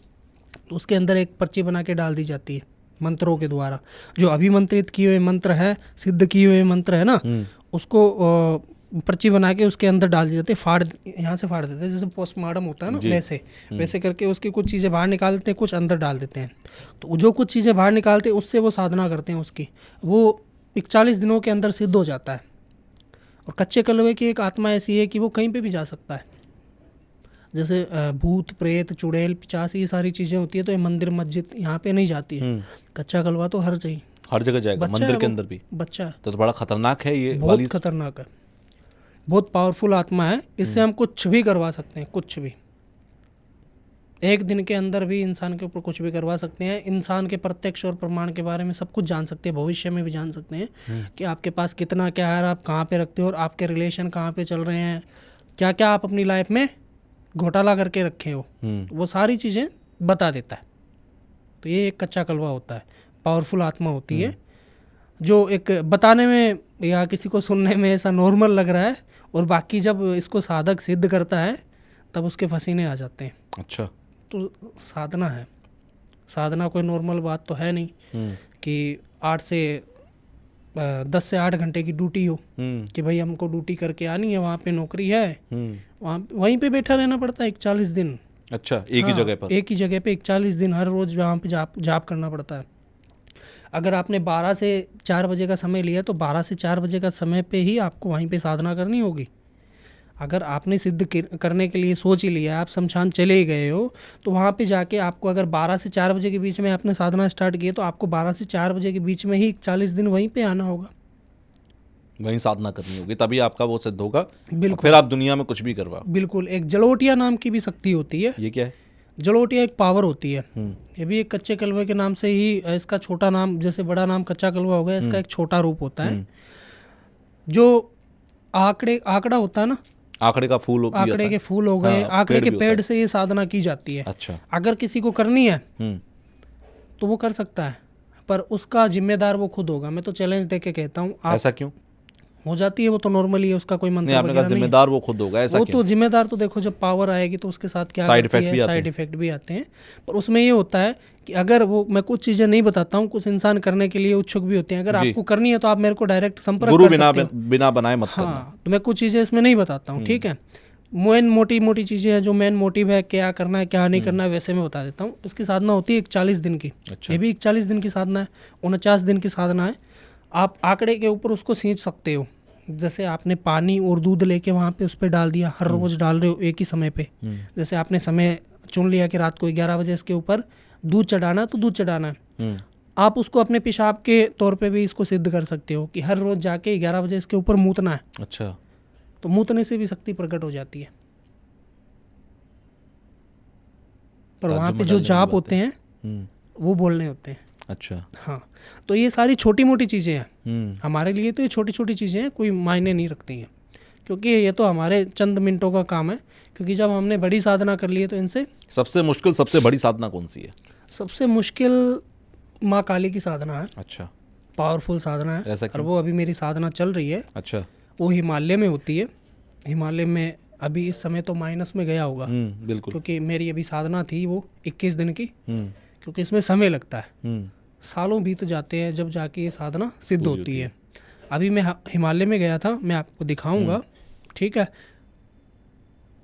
तो उसके अंदर एक पर्ची बना के डाल दी जाती है मंत्रों के द्वारा। जो अभिमंत्रित किए हुए मंत्र है, सिद्ध किए हुए मंत्र है ना, उसको पर्ची बना के उसके अंदर डाल दी जाती है। यहाँ से फाड़ देते हैं, जैसे पोस्टमार्टम होता है ना, वैसे करके उसकी कुछ चीज़ें बाहर निकाल देते हैं, कुछ अंदर डाल देते हैं। तो जो कुछ चीज़ें बाहर निकालते हैं उससे वो साधना करते हैं उसकी, वो 41 दिनों के अंदर सिद्ध हो जाता है। और कच्चे कलवे की एक आत्मा ऐसी है कि वो कहीं पर भी जा सकता है, जैसे भूत प्रेत चुड़ैल पिचास ये सारी चीज़ें होती है, तो ये मंदिर मस्जिद यहाँ पे नहीं जाती है। कच्चा कलवा तो हर जगह जाएगा, मंदिर के अंदर भी। बच्चा है तो बड़ा खतरनाक है ये, बहुत खतरनाक है, बहुत पावरफुल आत्मा है। इससे हम कुछ भी करवा सकते हैं, कुछ भी। एक दिन के अंदर भी इंसान के ऊपर कुछ भी करवा सकते हैं। इंसान के प्रत्यक्ष और प्रमाण के बारे में सब कुछ जान सकते हैं, भविष्य में भी जान सकते हैं कि आपके पास कितना क्या है, आप कहाँ पे रखते हो और आपके रिलेशन कहाँ पे चल रहे हैं, क्या क्या आप अपनी लाइफ में घोटाला करके रखे हो, वो सारी चीज़ें बता देता है। तो ये एक कच्चा कलवा होता है, पावरफुल आत्मा होती है, जो एक बताने में या किसी को सुनने में ऐसा नॉर्मल लग रहा है, और बाकी जब इसको साधक सिद्ध करता है तब उसके पसीने आ जाते हैं। अच्छा, तो साधना है, साधना कोई नॉर्मल बात तो है नहीं कि 10 से 8 घंटे की ड्यूटी हो कि भाई हमको ड्यूटी करके आनी है, वहाँ पे नौकरी है, वहीं पे बैठा रहना पड़ता है 41 दिन। अच्छा, एक ही जगह पर? एक ही जगह पे 41 दिन, हर रोज वहाँ पे जाप करना पड़ता है। अगर आपने 12 से 4 बजे का समय लिया तो 12 से 4 बजे का समय पे ही आपको वहीं पे साधना करनी होगी। अगर आपने सिद्ध करने के लिए सोच ही लिया, आप शमशान चले ही गए हो, तो वहाँ पे जाके आपको अगर 12 से 4 बजे के बीच में आपने साधना स्टार्ट की है, तो आपको 12 से 4 बजे के बीच में ही 40 दिन वहीं पे आना होगा। वहीं साधना करनी होगी, तभी आपका वो सिद्ध होगा। बिल्कुल। फिर आप दुनिया में कुछ भी करवाओ। बिल्कुल। एक जलोटिया नाम की भी शक्ति होती है। ये क्या है? जलोटिया एक पावर होती है। ये भी एक कच्चे कलवे के नाम से ही, इसका छोटा नाम, जैसे बड़ा नाम कच्चा कलवा हो गया, इसका एक छोटा रूप होता है। जो आंकड़ा होता है ना, आंकड़े का फूल भी आंकड़े के फूल हो गए, आंकड़े के पेड़ से ये साधना की जाती है। अच्छा। अगर किसी को करनी है तो वो कर सकता है, पर उसका जिम्मेदार वो खुद होगा। मैं तो चैलेंज दे के कहता हूँ। ऐसा क्यों? हो जाती है वो तो नॉर्मली है, उसका कोई मंत्र आपने कहा जिम्मेदार वो खुद होगा, ऐसा वो क्यों? तो जिम्मेदार तो देखो, जब पावर आएगी तो उसके साथ क्या साइड इफेक्ट भी आते हैं। पर उसमें ये होता है कि अगर वो, मैं कुछ चीजें नहीं बताता हूँ, कुछ इंसान करने के लिए उत्सुक भी होते हैं। अगर आपको करनी है तो आप मेरे को डायरेक्ट संपर्क गुरु कर सकते हो। बिना बनाए मत करना। हाँ, तो मैं कुछ चीजें इसमें नहीं बताता हूँ, ठीक है। मोटी चीजें हैं, जो मेन मोटिव है, क्या करना है क्या नहीं करना है, वैसे मैं बता देता हूँ। इसकी साधना होती है 41 दिन की। अच्छा। ये भी 41 दिन की साधना है, 49 दिन की साधना है। आप आंकड़े के ऊपर उसको सींच सकते हो। जैसे आपने पानी और दूध लेके वहाँ पे उस पर डाल दिया, हर रोज डाल रहे हो एक ही समय पे। जैसे आपने समय चुन लिया कि रात को 11 बजे इसके ऊपर दूध चढ़ाना, तो दूध चढ़ाना है। आप उसको अपने पेशाब के तौर पे भी इसको सिद्ध कर सकते हो कि हर रोज जाके 11 बजे इसके ऊपर मूतना है। अच्छा। तो मूतने से भी शक्ति प्रकट हो जाती है। पर वहाँ पे जो जाप होते हैं वो बोलने होते हैं। अच्छा। हाँ, तो ये सारी छोटी मोटी चीज़ें हैं हमारे लिए। तो ये छोटी छोटी चीज़ें हैं, कोई मायने नहीं रखती हैं, क्योंकि ये तो हमारे चंद मिनटों का काम है। क्योंकि जब हमने बड़ी साधना कर ली है तो इनसे सबसे मुश्किल, सबसे बड़ी साधना कौन सी है? सबसे मुश्किल माँ काली की साधना है। अच्छा। पावरफुल साधना है। ऐसा और वो अभी मेरी साधना चल रही है। अच्छा। वो हिमालय में होती है। हिमालय में अभी इस समय तो माइनस में गया होगा। बिल्कुल। क्योंकि मेरी अभी साधना थी वो 21 दिन की। क्योंकि इसमें समय लगता है, सालों बीत जाते हैं जब जाके ये साधना सिद्ध होती है। अभी मैं हिमालय में गया था, मैं आपको दिखाऊंगा, ठीक है।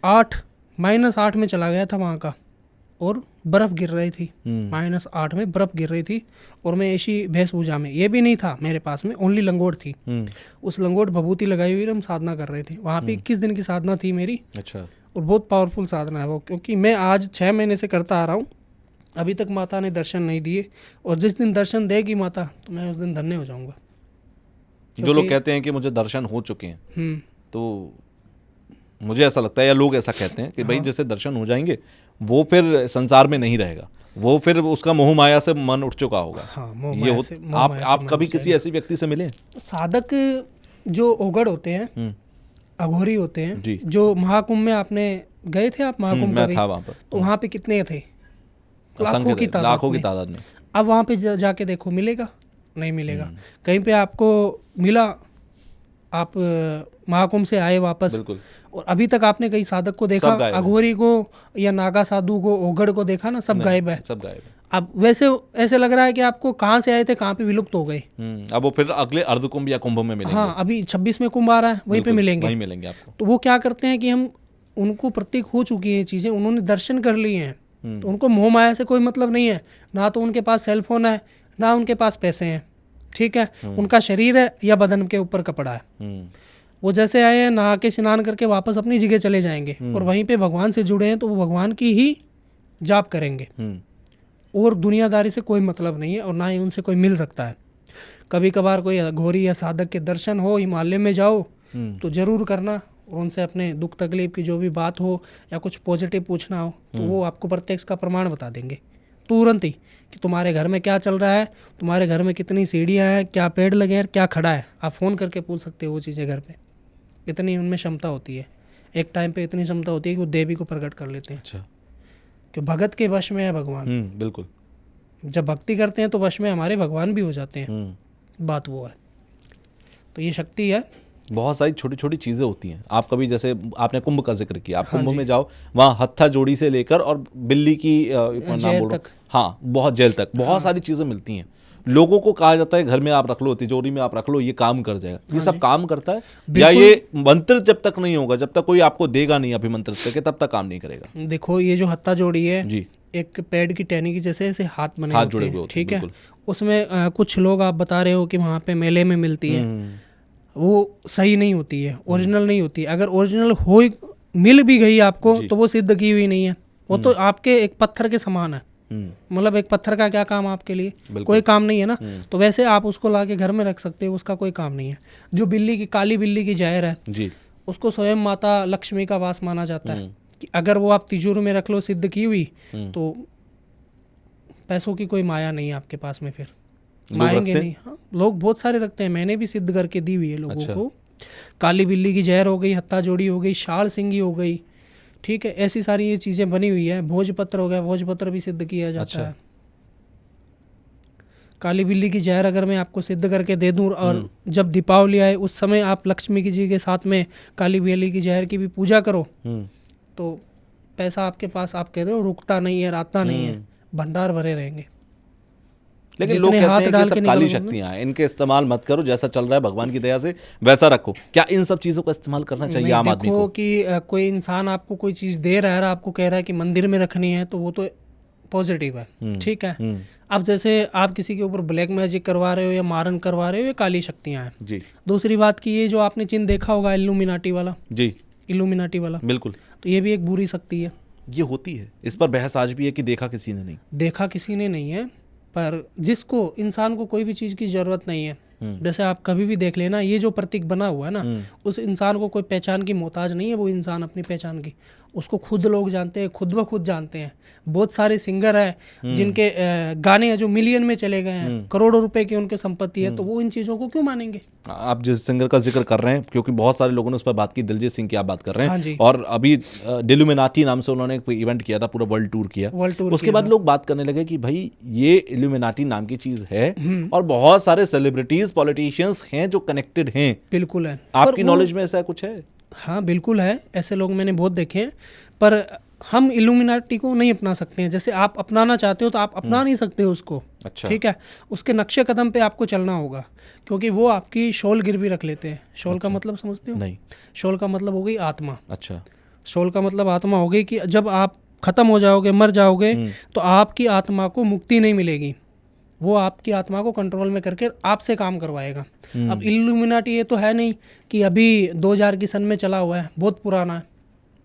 -8 में चला गया था वहाँ का, और बर्फ़ गिर रही थी। -8 में बर्फ़ गिर रही थी, और मैं ऐसी वेशभूषा में, ये भी नहीं था मेरे पास में, ओनली लंगोट थी। उस लंगोट भभूति लगाई हुई हम साधना कर रहे थे वहाँ पे। 21 दिन की साधना थी मेरी। अच्छा। और बहुत पावरफुल साधना है वो, क्योंकि मैं आज 6 महीने से करता आ रहा हूँ। अभी तक माता ने दर्शन नहीं दिए, और जिस दिन दर्शन देगी माता तो मैं उस दिन धन्य हो जाऊंगा। जो लोग कहते हैं कि मुझे दर्शन हो चुके हैं, तो मुझे ऐसा लगता है, या लोग ऐसा कहते हैं कि भाई जैसे दर्शन हो जाएंगे वो फिर संसार में नहीं रहेगा, वो फिर उसका मोह माया से मन उठ चुका होगा। हाँ, आप कभी किसी ऐसे व्यक्ति से मिले? साधक जो ओगड़ होते हैं, अघोरी होते हैं, जो महाकुंभ में आपने गए थे आप? महाकुंभ मैं था वहाँ पर। तो वहाँ पे कितने थे? लाखों की तादाद में। अब वहाँ पे जाके देखो, मिलेगा? नहीं मिलेगा। कहीं पे आपको मिला, आप महाकुंभ से आए वापस, बिल्कुल। और अभी तक आपने कई साधक को देखा, अघोरी को या नागा साधु को, ओगड़ को देखा ना? सब गायब है, सब गायब है। अब वैसे ऐसे लग रहा है कि आपको कहाँ से आए थे, कहाँ पे विलुप्त हो गए। अब वो फिर अगले अर्ध कुंभ या कुंभ में मिलेंगे। हाँ, अभी 26 में कुंभ आ रहा है, वहीं पे मिलेंगे, वहीं मिलेंगे आपको। तो वो क्या करते हैं कि हम उनको प्रतीक हो चुकी हैं चीज़ें, उन्होंने दर्शन कर लिए हैं, तो उनको मोह माया से कोई मतलब नहीं है। ना तो उनके पास सेल फोन है, ना उनके पास पैसे हैं, ठीक है। उनका शरीर है या बदन के ऊपर कपड़ा है। वो जैसे आए हैं, नहा के स्नान करके वापस अपनी जगह चले जाएंगे, और वहीं पे भगवान से जुड़े हैं तो वो भगवान की ही जाप करेंगे, और दुनियादारी से कोई मतलब नहीं है, और ना ही उनसे कोई मिल सकता है। कभी कभार कोई अघोरी या साधक के दर्शन हो, हिमालय में जाओ तो ज़रूर करना, और उनसे अपने दुख तकलीफ की जो भी बात हो या कुछ पॉजिटिव पूछना हो, तो वो आपको प्रत्यक्ष का प्रमाण बता देंगे तुरंत ही, कि तुम्हारे घर में क्या चल रहा है, तुम्हारे घर में कितनी सीढ़ियाँ हैं, क्या पेड़ लगे हैं, क्या खड़ा है। आप फ़ोन करके पूछ सकते हो वो चीज़ें घर पे। इतनी उनमें क्षमता होती है, एक टाइम पे इतनी क्षमता होती है कि वो देवी को प्रकट कर लेते हैं। अच्छा। कि भगत के वश में है भगवान। बिल्कुल। जब भक्ति करते हैं तो वश में हमारे भगवान भी हो जाते हैं। बात वो है, तो ये शक्ति है। बहुत सारी छोटी छोटी चीज़ें होती हैं। आप कभी, जैसे आपने कुंभ का जिक्र किया, आप कुंभ में जाओ, वहाँ हत्था जोड़ी से लेकर और बिल्ली की नाम बोलो, हाँ, बहुत जेल तक बहुत सारी चीज़ें मिलती हैं। लोगों को कहा जाता है घर में आप रख लो, तिजोरी में आप रख लो, ये काम कर जाएगा। ये सब काम करता है, या ये मंत्र जब तक नहीं होगा, जब तक कोई आपको देगा नहीं अभिमंत्रित करके, तब तक काम नहीं करेगा। देखो, ये जो हत्था जोड़ी है जी, एक पेड़ की टहनी की जैसे ऐसे हाथ बने हाथ जुड़े हुए होते हैं, ठीक है। उसमें कुछ लोग आप बता रहे हो कि वहाँ पे मेले में मिलती है, वो सही नहीं होती है, ओरिजिनल नहीं होती है। अगर ओरिजिनल हो मिल भी गई आपको तो वो सिद्ध की हुई नहीं है, वो तो आपके एक पत्थर के समान है। मतलब एक पत्थर का क्या काम आपके लिए, कोई काम नहीं है ना। तो वैसे आप उसको ला के घर में रख सकते हो, उसका कोई काम नहीं है। जो बिल्ली की, काली बिल्ली की जहर है जी, उसको स्वयं माता लक्ष्मी का वास माना जाता है कि अगर वो आप तिजोरी में रख लो सिद्ध की हुई तो पैसों की कोई माया नहीं है आपके पास में, फिर माएंगे नहीं। हाँ, लोग बहुत सारे रखते हैं, मैंने भी सिद्ध करके दी हुई है लोगों को। काली बिल्ली की जहर हो गई, हत्ता जोड़ी हो गई, शाल सिंगी हो गई, ठीक है, ऐसी सारी ये चीज़ें बनी हुई है। भोजपत्र हो गया, भोजपत्र भी सिद्ध किया जाता है। काली बिल्ली की जहर अगर मैं आपको सिद्ध करके दे दूं और जब दीपावली आए उस समय आप लक्ष्मी जी के साथ में काली बिल्ली की जहर की भी पूजा करो तो पैसा आपके पास, आप कहते हो, रुकता नहीं है, राता नहीं है, भंडार भरे रहेंगे। लेकिन लोग कहते हैं कि सब काली शक्तियां हैं, इनके इस्तेमाल मत करो, जैसा चल रहा है भगवान की दया से वैसा रखो। क्या इन सब चीजों का इस्तेमाल करना चाहिए आम आदमी को? कि कोई इंसान आपको कोई चीज दे रहा है, आपको कह रहा है कि मंदिर में रखनी है, तो वो तो पॉजिटिव है, ठीक है। अब जैसे आप किसी के ऊपर ब्लैक मैजिक करवा रहे हो या मारन करवा रहे हो, ये काली शक्तियां हैं जी। दूसरी बात की ये जो आपने चिन्ह देखा होगा इल्यूमिनाटी वाला जी, इल्यूमिनाटी वाला, बिल्कुल, तो ये भी एक बुरी शक्ति है। ये होती है, इस पर बहस आज भी है कि देखा किसी ने नहीं, देखा किसी ने नहीं है, पर जिसको इंसान को कोई भी चीज़ की ज़रूरत नहीं है, जैसे आप कभी भी देख लेना, ये जो प्रतीक बना हुआ है ना, उस इंसान को कोई पहचान की मोहताज नहीं है। वो इंसान अपनी पहचान की, उसको खुद लोग जानते हैं, खुद ब खुद जानते हैं। बहुत सारे सिंगर हैं जिनके गाने हैं जो मिलियन में चले गए हैं, करोड़ों रुपए की उनकी संपत्ति है, तो वो इन चीज़ों को क्यों मानेंगे? आप जिस सिंगर का जिक्र कर रहे हैं, क्योंकि बहुत सारे लोगों ने उस पर बात की, दिलजीत सिंह की आप बात कर रहे हैं। हाँ जी। और अभी इल्यूमिनाटी नाम से उन्होंने एक इवेंट किया था, पूरा वर्ल्ड टूर किया। उसके बाद लोग बात करने लगे कि भाई ये इल्यूमिनाटी नाम की चीज है और बहुत सारे सेलिब्रिटीज, पॉलिटिशियंस हैं जो कनेक्टेड हैं। बिल्कुल है। आपकी नॉलेज में ऐसा कुछ है? हाँ बिल्कुल है, ऐसे लोग मैंने बहुत देखे हैं, पर हम इल्यूमिनाटी को नहीं अपना सकते हैं। जैसे आप अपनाना चाहते हो तो आप अपना नहीं सकते हो उसको, अच्छा, ठीक है। उसके नक्शे कदम पे आपको चलना होगा, क्योंकि वो आपकी शॉल गिरवी रख लेते हैं। शॉल अच्छा। का मतलब समझते हो? नहीं। शॉल का मतलब हो गई आत्मा। अच्छा। शॉल का मतलब आत्मा हो गई कि जब आप खत्म हो जाओगे, मर जाओगे, तो आपकी आत्मा को मुक्ति नहीं मिलेगी, वो आपकी आत्मा को कंट्रोल में करके आपसे काम करवाएगा। अब इल्यूमिनाटी ये तो है नहीं कि अभी 2000 की सन में चला हुआ है, बहुत पुराना है,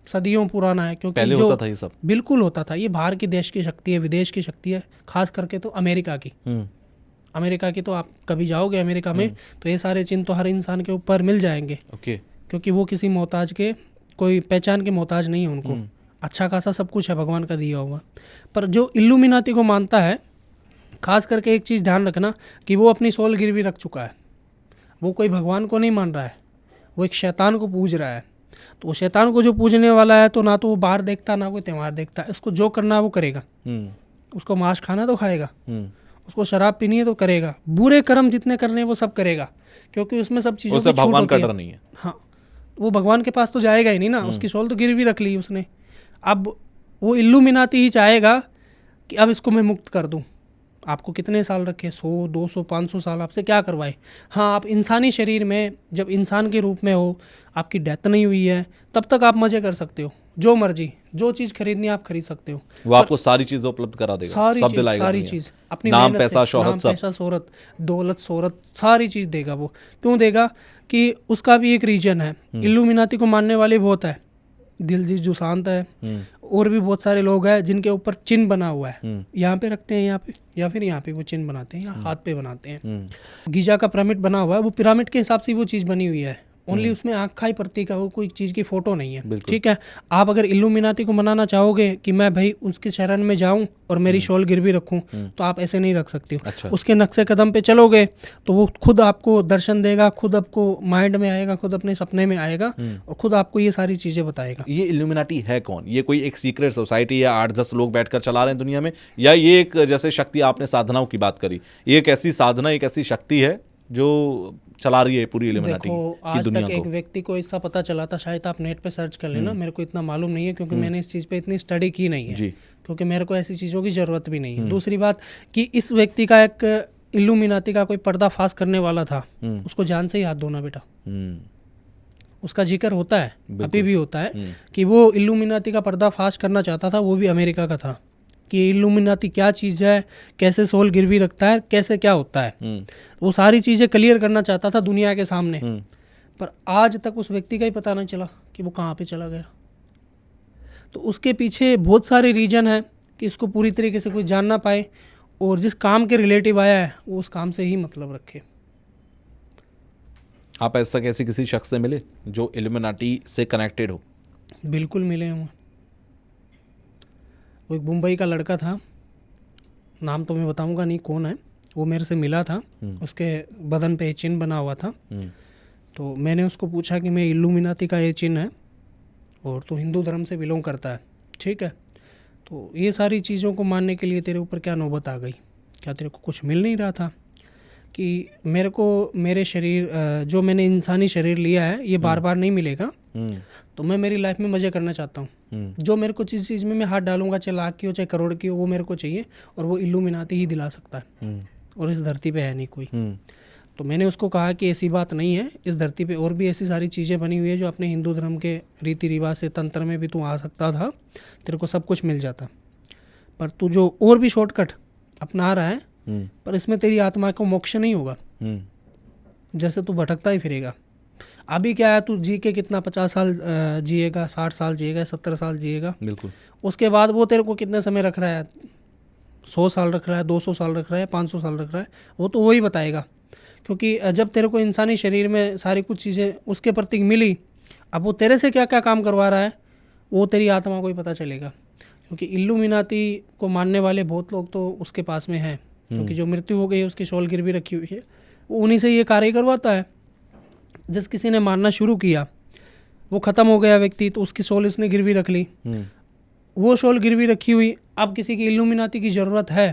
सदियों पुराना है। क्योंकि पहले होता था ये सब, बिल्कुल होता था। ये बाहर की देश की शक्ति है, विदेश की शक्ति है, खास करके तो अमेरिका की। अमेरिका की तो आप कभी जाओगे अमेरिका में तो ये सारे चिन्ह तो हर इंसान के ऊपर मिल जाएंगे, क्योंकि वो किसी मोहताज के, कोई पहचान के मोहताज नहीं है उनको, अच्छा खासा सब कुछ है भगवान का दिया हुआ। पर जो इल्यूमिनाटी को मानता है, खास करके एक चीज़ ध्यान रखना कि वो अपनी सोल गिरवी रख चुका है। वो कोई भगवान को नहीं मान रहा है, वो एक शैतान को पूज रहा है। तो वो शैतान को जो पूजने वाला है, तो ना तो वो बाहर देखता, ना कोई त्यौहार देखता है। उसको जो करना है वो करेगा। उसको मांस खाना तो खाएगा, उसको शराब पीनी है तो करेगा, बुरे कर्म जितने करने हैं वो सब करेगा, क्योंकि उसमें सब चीज़ों की भगवान का डर नहीं है। हाँ, वो भगवान के पास तो जाएगा ही नहीं ना, उसकी सोल तो गिरवी रख ली उसने। अब वो इल्यूमिनाटी ही चाहेगा कि अब इसको मैं मुक्त कर दूँ। आपको कितने साल रखे, 100, 200, 500 साल, आपसे क्या करवाए? हाँ, आप इंसानी शरीर में जब इंसान के रूप में हो, आपकी डेथ नहीं हुई है, तब तक आप मजे कर सकते हो, जो मर्जी, जो चीज़ खरीदनी आप खरीद सकते हो। वो आपको सारी चीज़ उपलब्ध करा देगा, सब दिलाएगा, सारी चीज़, अपनी नाम, पैसा, शोहरत, नाम, पैसा, शोहरत, दौलत, शोहरत, सारी चीज़ देगा वो। क्यों देगा? कि उसका भी एक रीजन है। इल्यूमिनाटी को मानने वाले बहुत है, दिलजीत दोसांझ है, और भी बहुत सारे लोग हैं जिनके ऊपर चिन्ह बना हुआ है, यहाँ पे रखते हैं, यहाँ पे, या फिर यहाँ पे वो चिन्ह बनाते हैं, या हाथ पे बनाते हैं। गीजा का पिरामिड बना हुआ है, वो पिरामिड के हिसाब से वो चीज़ बनी हुई है, ओनली उसमें आँख का ही प्रतीक है, वो कोई चीज़ की फोटो नहीं है, ठीक है। आप अगर इल्यूमिनाटी को मनाना चाहोगे कि मैं भाई उसके शरण में जाऊं और मेरी शॉल गिरवी रखूं, तो आप ऐसे नहीं रख सकते हो। अच्छा। उसके नक्शे कदम पे चलोगे तो वो खुद आपको दर्शन देगा, खुद आपको माइंड में आएगा, खुद अपने सपने में आएगा और खुद आपको ये सारी चीज़ें बताएगा। ये इल्यूमिनाटी है कौन? ये कोई एक सीक्रेट सोसाइटी या 8-10 लोग बैठकर चला रहे हैं दुनिया में, या ये एक, जैसे शक्ति आपने साधनाओं की बात करी, ये एक ऐसी साधना, एक ऐसी शक्ति है जो चला रही है पूरी इल्यूमिनाटी की दुनिया को? आज तक एक व्यक्ति को ऐसा पता चला था, शायद आप नेट पे सर्च कर लेना, मेरे को इतना मालूम नहीं है, क्योंकि मैंने इस चीज़ पे इतनी स्टडी की नहीं है, क्योंकि मेरे को ऐसी चीज़ों की ज़रूरत भी नहीं है। दूसरी बात कि इस व्यक्ति का एक इल्यूमिनाटी का कोई पर्दाफाश करने वाला था, उसको जान से ही हाथ धोना बेटा। उसका जिक्र होता है, अभी भी होता है, कि वो इल्यूमिनाटी का पर्दाफाश करना चाहता था, वो भी अमेरिका का था, कि इल्यूमिनाटी क्या चीज़ है, कैसे सोल गिरवी रखता है, कैसे क्या होता है, वो सारी चीज़ें क्लियर करना चाहता था दुनिया के सामने। पर आज तक उस व्यक्ति का ही पता नहीं चला कि वो कहाँ पे चला गया। तो उसके पीछे बहुत सारे रीजन है कि इसको पूरी तरीके से कोई जान ना पाए, और जिस काम के रिलेटिव आया है वो उस काम से ही मतलब रखे। आप ऐसा कैसे किसी शख्स से मिले जो इल्यूमिनाटी से कनेक्टेड हो? बिल्कुल मिले हैं वो एक मुंबई का लड़का था, नाम तो मैं बताऊंगा नहीं कौन है, वो मेरे से मिला था। उसके बदन पे चिन्ह बना हुआ था। तो मैंने उसको पूछा कि मैं इल्यूमिनाती का ये चिन्ह है और तू हिंदू धर्म से बिलोंग करता है, ठीक है, तो ये सारी चीज़ों को मानने के लिए तेरे ऊपर क्या नौबत आ गई? क्या तेरे को कुछ मिल नहीं रहा था कि मेरे को मेरे शरीर जो मैंने इंसानी शरीर लिया है ये बार बार नहीं मिलेगा, तो मैं मेरी लाइफ में मज़े करना चाहता हूँ। जो मेरे को जिस चीज़ में मैं हाथ डालूंगा, चाहे लाख की हो चाहे करोड़ की हो, वो मेरे को चाहिए, और वो इल्यूमिनाती ही दिला सकता है, और इस धरती पे है नहीं कोई। तो मैंने उसको कहा कि ऐसी बात नहीं है, इस धरती पे और भी ऐसी सारी चीज़ें बनी हुई है जो अपने हिंदू धर्म के रीति रिवाज से तंत्र में भी तू आ सकता था, तेरे को सब कुछ मिल जाता, पर तू जो और भी शॉर्टकट अपना रहा है, पर इसमें तेरी आत्मा को मोक्ष नहीं होगा, जैसे तू भटकता ही फिरेगा। अभी क्या है, तू जी के कितना 50 साल जिएगा, 60 साल जिएगा, 70 साल जिएगा, बिल्कुल। उसके बाद वो तेरे को कितने समय रख रहा है, 100 साल रख रहा है, 200 साल रख रहा है, 500 साल रख रहा है, वो तो वही बताएगा। क्योंकि जब तेरे को इंसानी शरीर में सारी कुछ चीज़ें उसके प्रति मिली, अब वो तेरे से क्या क्या काम करवा रहा है वो तेरी आत्मा को ही पता चलेगा। क्योंकि इल्यूमिनाती को मानने वाले बहुत लोग तो उसके पास में हैं, क्योंकि जो मृत्यु हो गई है उसकी शॉल गिरवी रखी हुई है, वो उन्हीं से ये कार्य करवाता है। जिस किसी ने मानना शुरू किया, वो ख़त्म हो गया व्यक्ति, तो उसकी शॉल उसने गिरवी रख ली, वो शॉल गिरवी रखी हुई, अब किसी की इल्यूमिनाती की ज़रूरत है,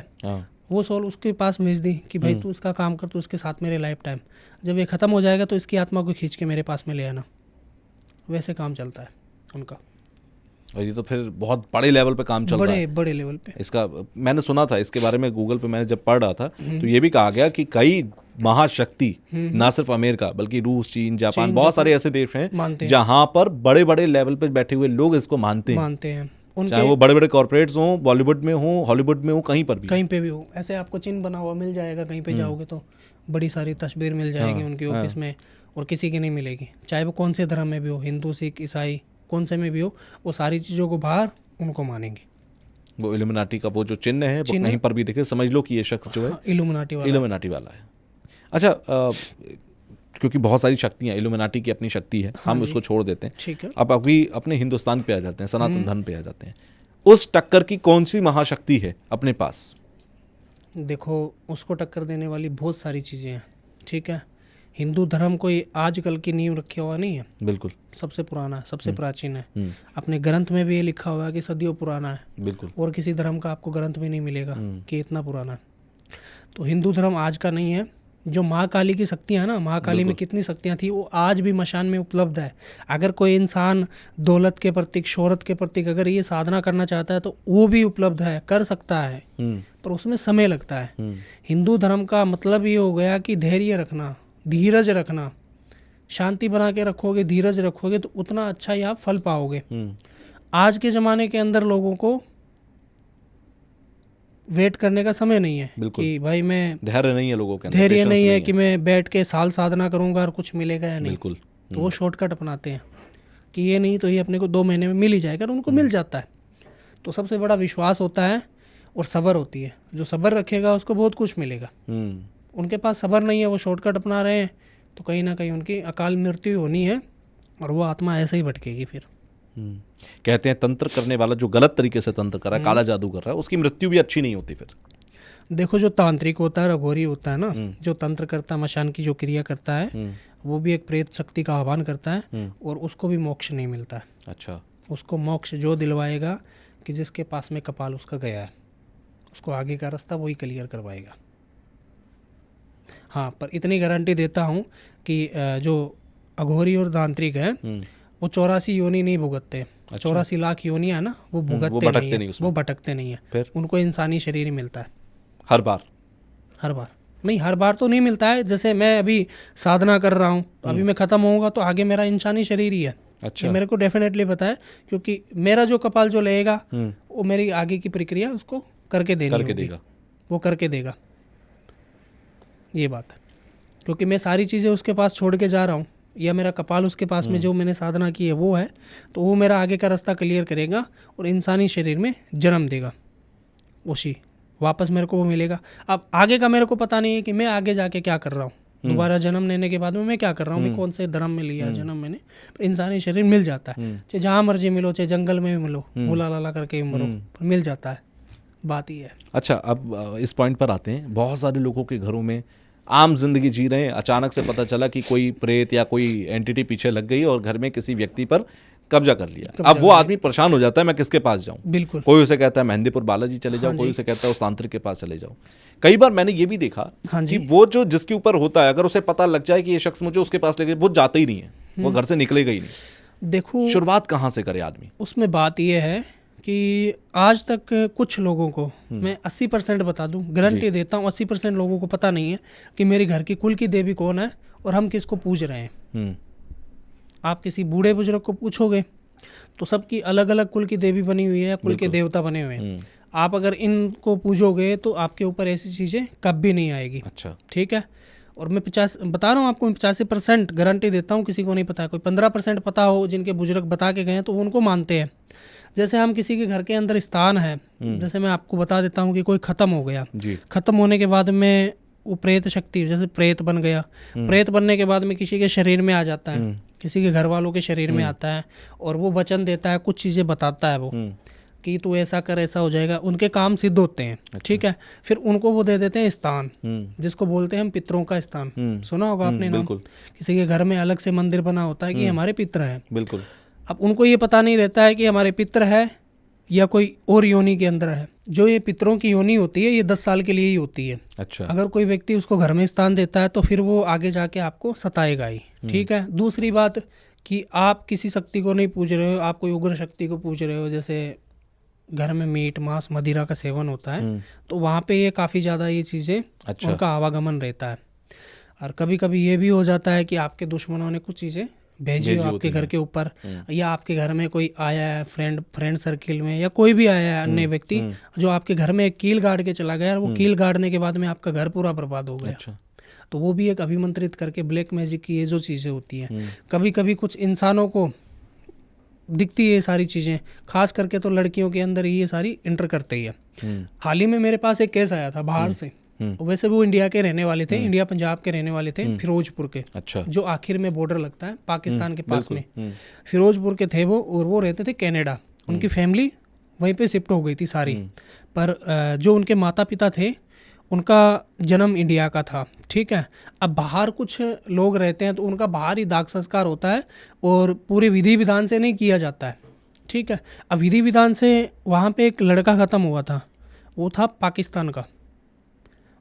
वो सोल उसके पास भेज दी कि भाई तू इसका काम कर, तू इसके साथ मेरे लाइफ टाइम, जब ये ख़त्म हो जाएगा तो इसकी आत्मा को खींच के मेरे पास में ले आना। वैसे काम चलता है उनका। और ये तो फिर बहुत बड़े लेवल पे काम चल रहा है, बड़े लेवल पे। इसका मैंने सुना था, इसके बारे में गूगल पे मैंने जब पढ़ रहा था तो ये भी कहा गया कि कई महाशक्ति, ना सिर्फ अमेरिका बल्कि रूस, चीन, जापान, बहुत सारे ऐसे देश हैं जहां पर बड़े बड़े लेवल पे बैठे हुए लोग इसको मानते हैं। चाहे वो बड़े बड़े कॉर्पोरेट्स हों, बॉलीवुड में हों, हॉलीवुड में हो, कहीं पे भी हो। ऐसे आपको चिन्ह बना हुआ मिल जाएगा, कहीं पे जाओगे तो बड़ी सारी तस्वीर मिल जाएगी उनके ऑफिस में, और किसी की नहीं मिलेगी, चाहे वो कौन से धर्म में भी हो, हिंदू, सिख, ईसाई, कौन से में भी हो, वो सारी चीज़ों को बाहर उनको मानेंगे। वो इल्यूमिनाटी का वो जो चिन्ह है वो कहीं पर भी दिखे, समझ लो कि ये शख्स जो है इल्यूमिनाटी वाला है। अच्छा, क्योंकि बहुत सारी शक्तियाँ, इल्यूमिनाटी की अपनी शक्ति है, हम उसको छोड़ देते हैं। ठीक है। अब अभी अपने हिंदुस्तान पे आ जाते हैं, सनातन धर्म पे आ जाते हैं। उस टक्कर की कौन सी महाशक्ति है अपने पास? देखो, उसको टक्कर देने वाली बहुत सारी चीज़ें हैं, ठीक है। हिंदू धर्म कोई आजकल की नींव रखा हुआ नहीं है, बिल्कुल सबसे पुराना है, सबसे प्राचीन है। अपने ग्रंथ में भी ये लिखा हुआ है कि सदियों पुराना है, बिल्कुल, और किसी धर्म का आपको ग्रंथ भी नहीं मिलेगा कि इतना पुराना है। तो हिंदू धर्म आज का नहीं है। जो महाकाली की शक्तियाँ है ना, महाकाली में कितनी शक्तियाँ थी, वो आज भी मशान में उपलब्ध है। अगर कोई इंसान दौलत के प्रतीक, शोहरत के प्रतीक अगर ये साधना करना चाहता है तो वो भी उपलब्ध है, कर सकता है, पर उसमें समय लगता है। हिंदू धर्म का मतलब ये हो गया कि धैर्य रखना, धीरज रखना, शांति बना के रखोगे, धीरज रखोगे तो उतना अच्छा ही आप फल पाओगे। आज के ज़माने के अंदर लोगों को वेट करने का समय नहीं है कि भाई मैं, धैर्य नहीं है लोगों के अंदर, धैर्य नहीं है कि मैं बैठ के साल साधना करूंगा और कुछ मिलेगा या नहीं। बिल्कुल। तो वो शॉर्टकट अपनाते हैं कि ये नहीं तो ये अपने को 2 महीने में मिल ही जाएगा, और उनको मिल जाता है। तो सबसे बड़ा विश्वास होता है और सब्र होती है। जो सब्र रखेगा उसको बहुत कुछ मिलेगा। उनके पास सब्र नहीं है, वो शॉर्टकट अपना रहे हैं, तो कहीं ना कहीं उनकी अकाल मृत्यु होनी है, और वो आत्मा ऐसे ही भटकेगी फिर। कहते हैं तंत्र करने वाला जो गलत तरीके से तंत्र कर रहा है, काला जादू कर रहा है, उसकी मृत्यु भी अच्छी नहीं होती फिर। देखो, जो तांत्रिक होता है, रघोरी होता है ना, जो तंत्र करता है, मशान की जो क्रिया करता है, वो भी एक प्रेत शक्ति का आह्वान करता है, और उसको भी मोक्ष नहीं मिलता है। अच्छा। उसको मोक्ष जो दिलवाएगा कि जिसके पास में कपाल उसका गया है, उसको आगे का रास्ता वही क्लियर करवाएगा। हाँ, पर इतनी गारंटी देता हूँ कि जो अघोरी और तांत्रिक है वो 84 योनि नहीं भुगतते। अच्छा। 84 लाख योनियाँ है ना, वो भुगतते नहीं है, वो भटकते नहीं है, फिर उनको इंसानी शरीर ही मिलता है हर बार नहीं, हर बार तो नहीं मिलता है। जैसे मैं अभी साधना कर रहा हूँ, तो अभी मैं ख़त्म होऊंगा तो आगे मेरा इंसानी शरीर ही है। अच्छा। ये मेरे को डेफिनेटली पता है, क्योंकि मेरा जो कपाल जो लेगा वो मेरी आगे की प्रक्रिया उसको करके देगा, वो करके देगा। ये बात है, क्योंकि मैं सारी चीज़ें उसके पास छोड़ के जा रहा हूँ, या मेरा कपाल उसके पास में जो मैंने साधना की है वो है, तो वो मेरा आगे का रास्ता क्लियर करेगा और इंसानी शरीर में जन्म देगा, उसी वापस मेरे को वो मिलेगा। अब आगे का मेरे को पता नहीं है कि मैं आगे जाके क्या कर रहा हूँ, दोबारा जन्म लेने के बाद में मैं क्या कर रहा हूँ, मैं कौन से धर्म में लिया जन्म मैंने, पर इंसानी शरीर मिल जाता है, चाहे जहाँ मर्जी मिलो, चाहे जंगल में मिलो, बुला लाला करके मरो, पर मिल जाता है, बात ही है। अच्छा, अब इस पॉइंट पर आते हैं। बहुत सारे लोगों के घरों में आम जिंदगी जी रहे हैं, अचानक से पता चला कि कोई प्रेत या कोई एंटिटी पीछे लग गई और घर में किसी व्यक्ति पर कब्जा कर लिया। अब वो आदमी परेशान हो जाता है, मैं किसके पास जाऊं? बिल्कुल। कोई उसे कहता है मेहंदीपुर बालाजी चले जाओ, कोई उसे कहता है उस तांत्रिक के पास चले जाओ। कई बार मैंने ये भी देखा कि वो जो जिसके ऊपर होता है, अगर उसे पता लग जाए कि ये शख्स मुझे उसके पास लेके, वो जाता ही नहीं है, वो घर से निकलेगा ही नहीं। देखो, शुरुआत कहाँ से करे आदमी? उसमें बात ये है कि आज तक कुछ लोगों को, मैं 80% बता दूं, गारंटी देता हूं, 80% लोगों को पता नहीं है कि मेरे घर की कुल की देवी कौन है और हम किसको पूज रहे हैं। आप किसी बूढ़े बुजुर्ग को पूछोगे तो सबकी अलग अलग कुल की देवी बनी हुई है, कुल के देवता बने हुए हैं। आप अगर इनको पूजोगे तो आपके ऊपर ऐसी चीज़ें कभी नहीं आएगी। अच्छा, ठीक है। और मैं 50 बता रहा हूँ आपको, मैं 85% गारंटी देता हूँ, किसी को नहीं पता। कोई 15% पता हो, जिनके बुजुर्ग बता के गए हैं, तो उनको मानते हैं। जैसे हम किसी के घर के अंदर स्थान है, जैसे मैं आपको बता देता हूँ कि कोई ख़त्म हो गया, ख़त्म होने के बाद में वो प्रेत शक्ति, जैसे प्रेत बन गया, प्रेत बनने के बाद में किसी के शरीर में आ जाता है, किसी के घर वालों के शरीर में आता है और वो वचन देता है, कुछ चीज़ें बताता है वो कि तू ऐसा कर, ऐसा हो जाएगा। उनके काम सिद्ध होते हैं। अच्छा। ठीक है। फिर उनको वो दे देते हैं स्थान, जिसको बोलते हैं हम पितरों का स्थान। सुना होगा आपने नाम। किसी के घर में अलग से मंदिर बना होता है कि हमारे पितर हैं। बिल्कुल। अब उनको ये पता नहीं रहता है कि हमारे पितर है या कोई और योनि के अंदर है। जो ये पितरों की योनि होती है, ये 10 साल के लिए ही होती है। अच्छा। अगर कोई व्यक्ति उसको घर में स्थान देता है तो फिर वो आगे जाके आपको सताएगा ही। ठीक है। दूसरी बात कि आप किसी शक्ति को नहीं पूज रहे हो, आप कोई उग्र शक्ति को पूज रहे हो, जैसे घर में मीट मांस मदिरा का सेवन होता है, तो वहाँ पे ये काफ़ी ज़्यादा ये चीज़ें, अच्छा, उनका आवागमन रहता है। और कभी कभी ये भी हो जाता है कि आपके दुश्मनों ने कुछ चीज़ें भेजी हो आपके घर के ऊपर, या आपके घर में कोई आया है फ्रेंड सर्किल में, या कोई भी आया है अन्य व्यक्ति जो आपके घर में एक कील गाड़ के चला गया और वो कील गाड़ने के बाद में आपका घर पूरा बर्बाद हो गया। अच्छा। तो वो भी एक अभिमंत्रित करके ब्लैक मैजिक की ये जो चीज़ें होती हैं, कभी कभी कुछ इंसानों को दिखती है ये सारी चीज़ें, खास करके तो लड़कियों के अंदर ये सारी इंटर करते ही है। हाल ही में मेरे पास एक केस आया था बाहर से, वैसे वो इंडिया के रहने वाले थे, इंडिया पंजाब के रहने वाले थे, फिरोजपुर के। अच्छा। जो आखिर में बॉर्डर लगता है पाकिस्तान के पास में, फिरोजपुर के थे वो, और वो रहते थे कनाडा। उनकी फैमिली वहीं पे शिफ्ट हो गई थी सारी, पर जो उनके माता पिता थे उनका जन्म इंडिया का था। ठीक है। अब बाहर कुछ लोग रहते हैं तो उनका बाहर ही दाग संस्कार होता है और पूरे विधि विधान से नहीं किया जाता है। ठीक है। अब विधि विधान से वहाँ पे एक लड़का ख़त्म हुआ था, वो था पाकिस्तान का,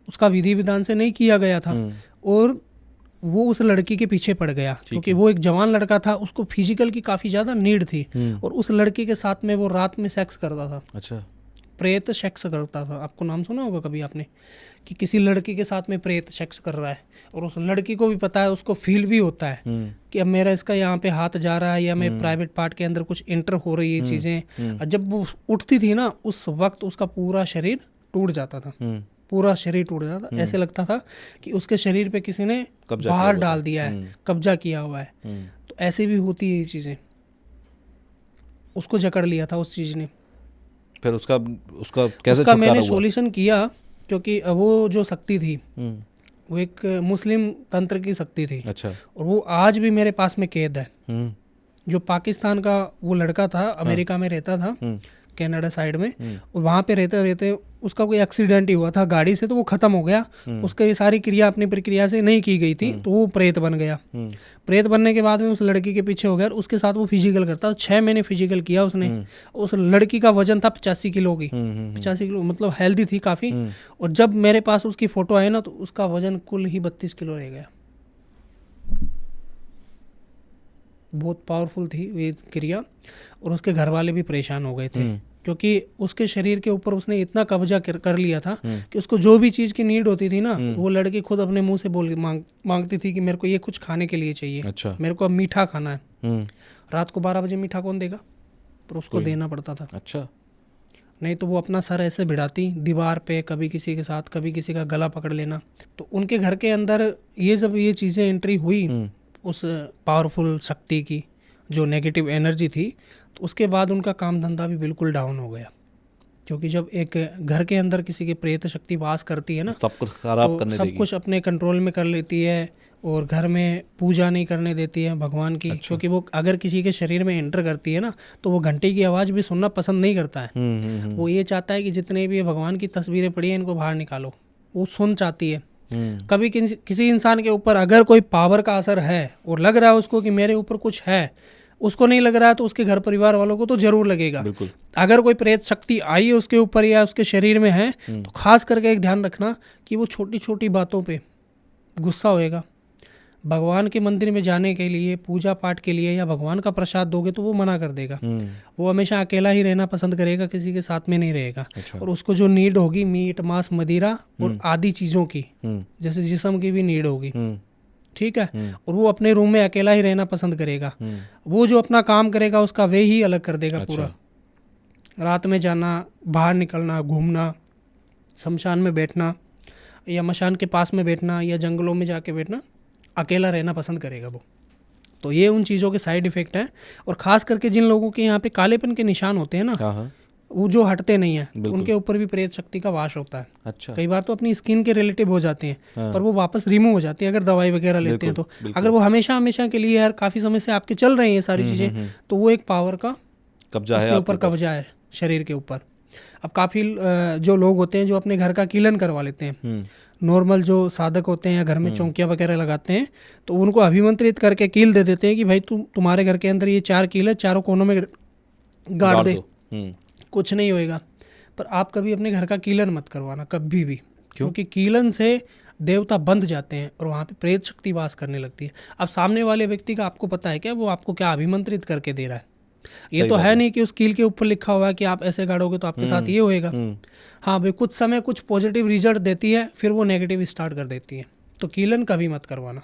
उसका विधि विधान से नहीं किया गया था और वो उस लड़की के पीछे पड़ गया, क्योंकि वो एक जवान लड़का था, उसको फिजिकल की काफ़ी ज़्यादा नीड थी और उस लड़की के साथ में वो रात में सेक्स करता था। अच्छा। प्रेत सेक्स करता था। आपको नाम सुना होगा कभी आपने कि किसी लड़की के साथ में प्रेत सेक्स कर रहा है, और उस लड़की को भी पता है, उसको फील भी होता है कि अब मेरा इसका यहाँ पे हाथ जा रहा है या मैं प्राइवेट पार्ट के अंदर कुछ इंटर हो रही है चीज़ें। और जब वो उठती थी ना, उस वक्त उसका पूरा शरीर टूट जाता था, पूरा शरीर टूट जाता था। ऐसे लगता था कि उसके शरीर पे किसी ने बाहर डाल दिया है, कब्जा किया हुआ है। तो ऐसे भी होती है ये चीज़ें। उसको जकड़ लिया था उस चीज़ ने। फिर उसका कैसे उसका मैंने सॉल्यूशन किया, क्योंकि वो जो शक्ति थी वो एक मुस्लिम तंत्र की शक्ति थी। अच्छा। और वो आज भी मेरे पास में कैद है। जो पाकिस्तान का वो लड़का था, अमेरिका में रहता था, कनाडा साइड में, और वहाँ पे रहते रहते उसका कोई एक्सीडेंट ही हुआ था गाड़ी से, तो वो ख़त्म हो गया। उसका ये सारी क्रिया अपनी प्रक्रिया से नहीं की गई थी, तो वो प्रेत बन गया। प्रेत बनने के बाद में उस लड़की के पीछे हो गया, उसके साथ वो फिजिकल करता। 6 महीने फिजिकल किया उसने। उस लड़की का वजन था 85 किलो की, 85 किलो, मतलब हेल्दी थी काफ़ी। और जब मेरे पास उसकी फ़ोटो आई ना, तो उसका वजन कुल ही 32 किलो रह गया। बहुत पावरफुल थी ये क्रिया, और उसके घर वाले भी परेशान हो गए थे, क्योंकि उसके शरीर के ऊपर उसने इतना कब्जा कर लिया था कि उसको जो भी चीज़ की नीड होती थी ना, वो लड़की खुद अपने मुंह से बोल मांगती थी कि मेरे को ये कुछ खाने के लिए चाहिए। अच्छा। मेरे को अब मीठा खाना है। रात को 12 बजे मीठा कौन देगा, पर उसको देना पड़ता था। अच्छा। नहीं तो वो अपना सर ऐसे भिड़ाती दीवार पे, कभी किसी के साथ, कभी किसी का गला पकड़ लेना। तो उनके घर के अंदर ये जब ये चीज़ें एंट्री हुई, उस पावरफुल शक्ति की, जो नेगेटिव एनर्जी थी, तो उसके बाद उनका काम धंधा भी बिल्कुल डाउन हो गया। क्योंकि जब एक घर के अंदर किसी की प्रेत शक्ति वास करती है ना, सब कुछ खराब तो करने सब देगी। कुछ अपने कंट्रोल में कर लेती है और घर में पूजा नहीं करने देती है भगवान की। अच्छा। क्योंकि वो अगर किसी के शरीर में एंटर करती है ना, तो वो घंटे की आवाज़ भी सुनना पसंद नहीं करता है। वो ये चाहता है कि जितने भी भगवान की तस्वीरें पड़ी हैं इनको बाहर निकालो, वो सुन चाहती है। कभी किसी इंसान के ऊपर अगर कोई पावर का असर है और लग रहा है उसको कि मेरे ऊपर कुछ है, उसको नहीं लग रहा है तो उसके घर परिवार वालों को तो जरूर लगेगा। बिल्कुल। अगर कोई प्रेत शक्ति आई है उसके ऊपर या उसके शरीर में है, तो खास करके एक ध्यान रखना कि वो छोटी छोटी बातों पे गुस्सा होएगा। भगवान के मंदिर में जाने के लिए, पूजा पाठ के लिए या भगवान का प्रसाद दोगे तो वो मना कर देगा। वो हमेशा अकेला ही रहना पसंद करेगा, किसी के साथ में नहीं रहेगा। अच्छा। और उसको जो नीड होगी मीट मांस मदिरा और आदि चीज़ों की, जैसे जिस्म की भी नीड होगी, ठीक है, और वो अपने रूम में अकेला ही रहना पसंद करेगा। वो जो अपना काम करेगा उसका वे ही अलग कर देगा। अच्छा। पूरा रात में जाना, बाहर निकलना, घूमना, शमशान में बैठना या मशान के पास में बैठना या जंगलों में जाके बैठना, अकेला रहना पसंद करेगा वो। तो ये उन चीज़ों के साइड इफ़ेक्ट हैं। और ख़ास करके जिन लोगों के यहाँ पे कालेपन के निशान होते हैं ना, हाँ। वो जो हटते नहीं हैं, बिल्कुल। उनके ऊपर भी प्रेत शक्ति का वास होता है। अच्छा। कई बार तो अपनी स्किन के रिलेटिव हो जाते हैं, पर वो वापस रिमूव हो जाती है अगर दवाई वगैरह लेते हैं तो। अगर वो हमेशा हमेशा के लिए यार काफ़ी समय से आपके चल रहे हैं ये सारी चीज़ें, तो वो एक पावर का कब्जा है उसके ऊपर कब्जा है शरीर के ऊपर। अब काफ़ी जो लोग होते हैं जो अपने घर का कीलन करवा लेते हैं, नॉर्मल जो साधक होते हैं या घर में चौकियाँ वगैरह लगाते हैं, तो उनको अभिमंत्रित करके कील दे देते हैं कि भाई तुम्हारे घर के अंदर ये 4 कील है, चारों कोनों में गाड़ दे, कुछ नहीं होएगा। पर आप कभी अपने घर का कीलन मत करवाना, कभी भी। क्योंकि कीलन से देवता बंध जाते हैं और वहाँ पे प्रेत शक्ति वास करने लगती है। अब सामने वाले व्यक्ति का आपको पता है क्या, वो आपको क्या अभिमंत्रित करके दे रहा है? ये तो है नहीं कि उस कील के ऊपर लिखा हुआ है कि आप ऐसे गाड़ोगे तो आपके साथ ये होएगा। हाँ भाई, कुछ समय कुछ पॉजिटिव रिजल्ट देती है, फिर वो नेगेटिव स्टार्ट कर देती है। तो कीलन कभी मत करवाना।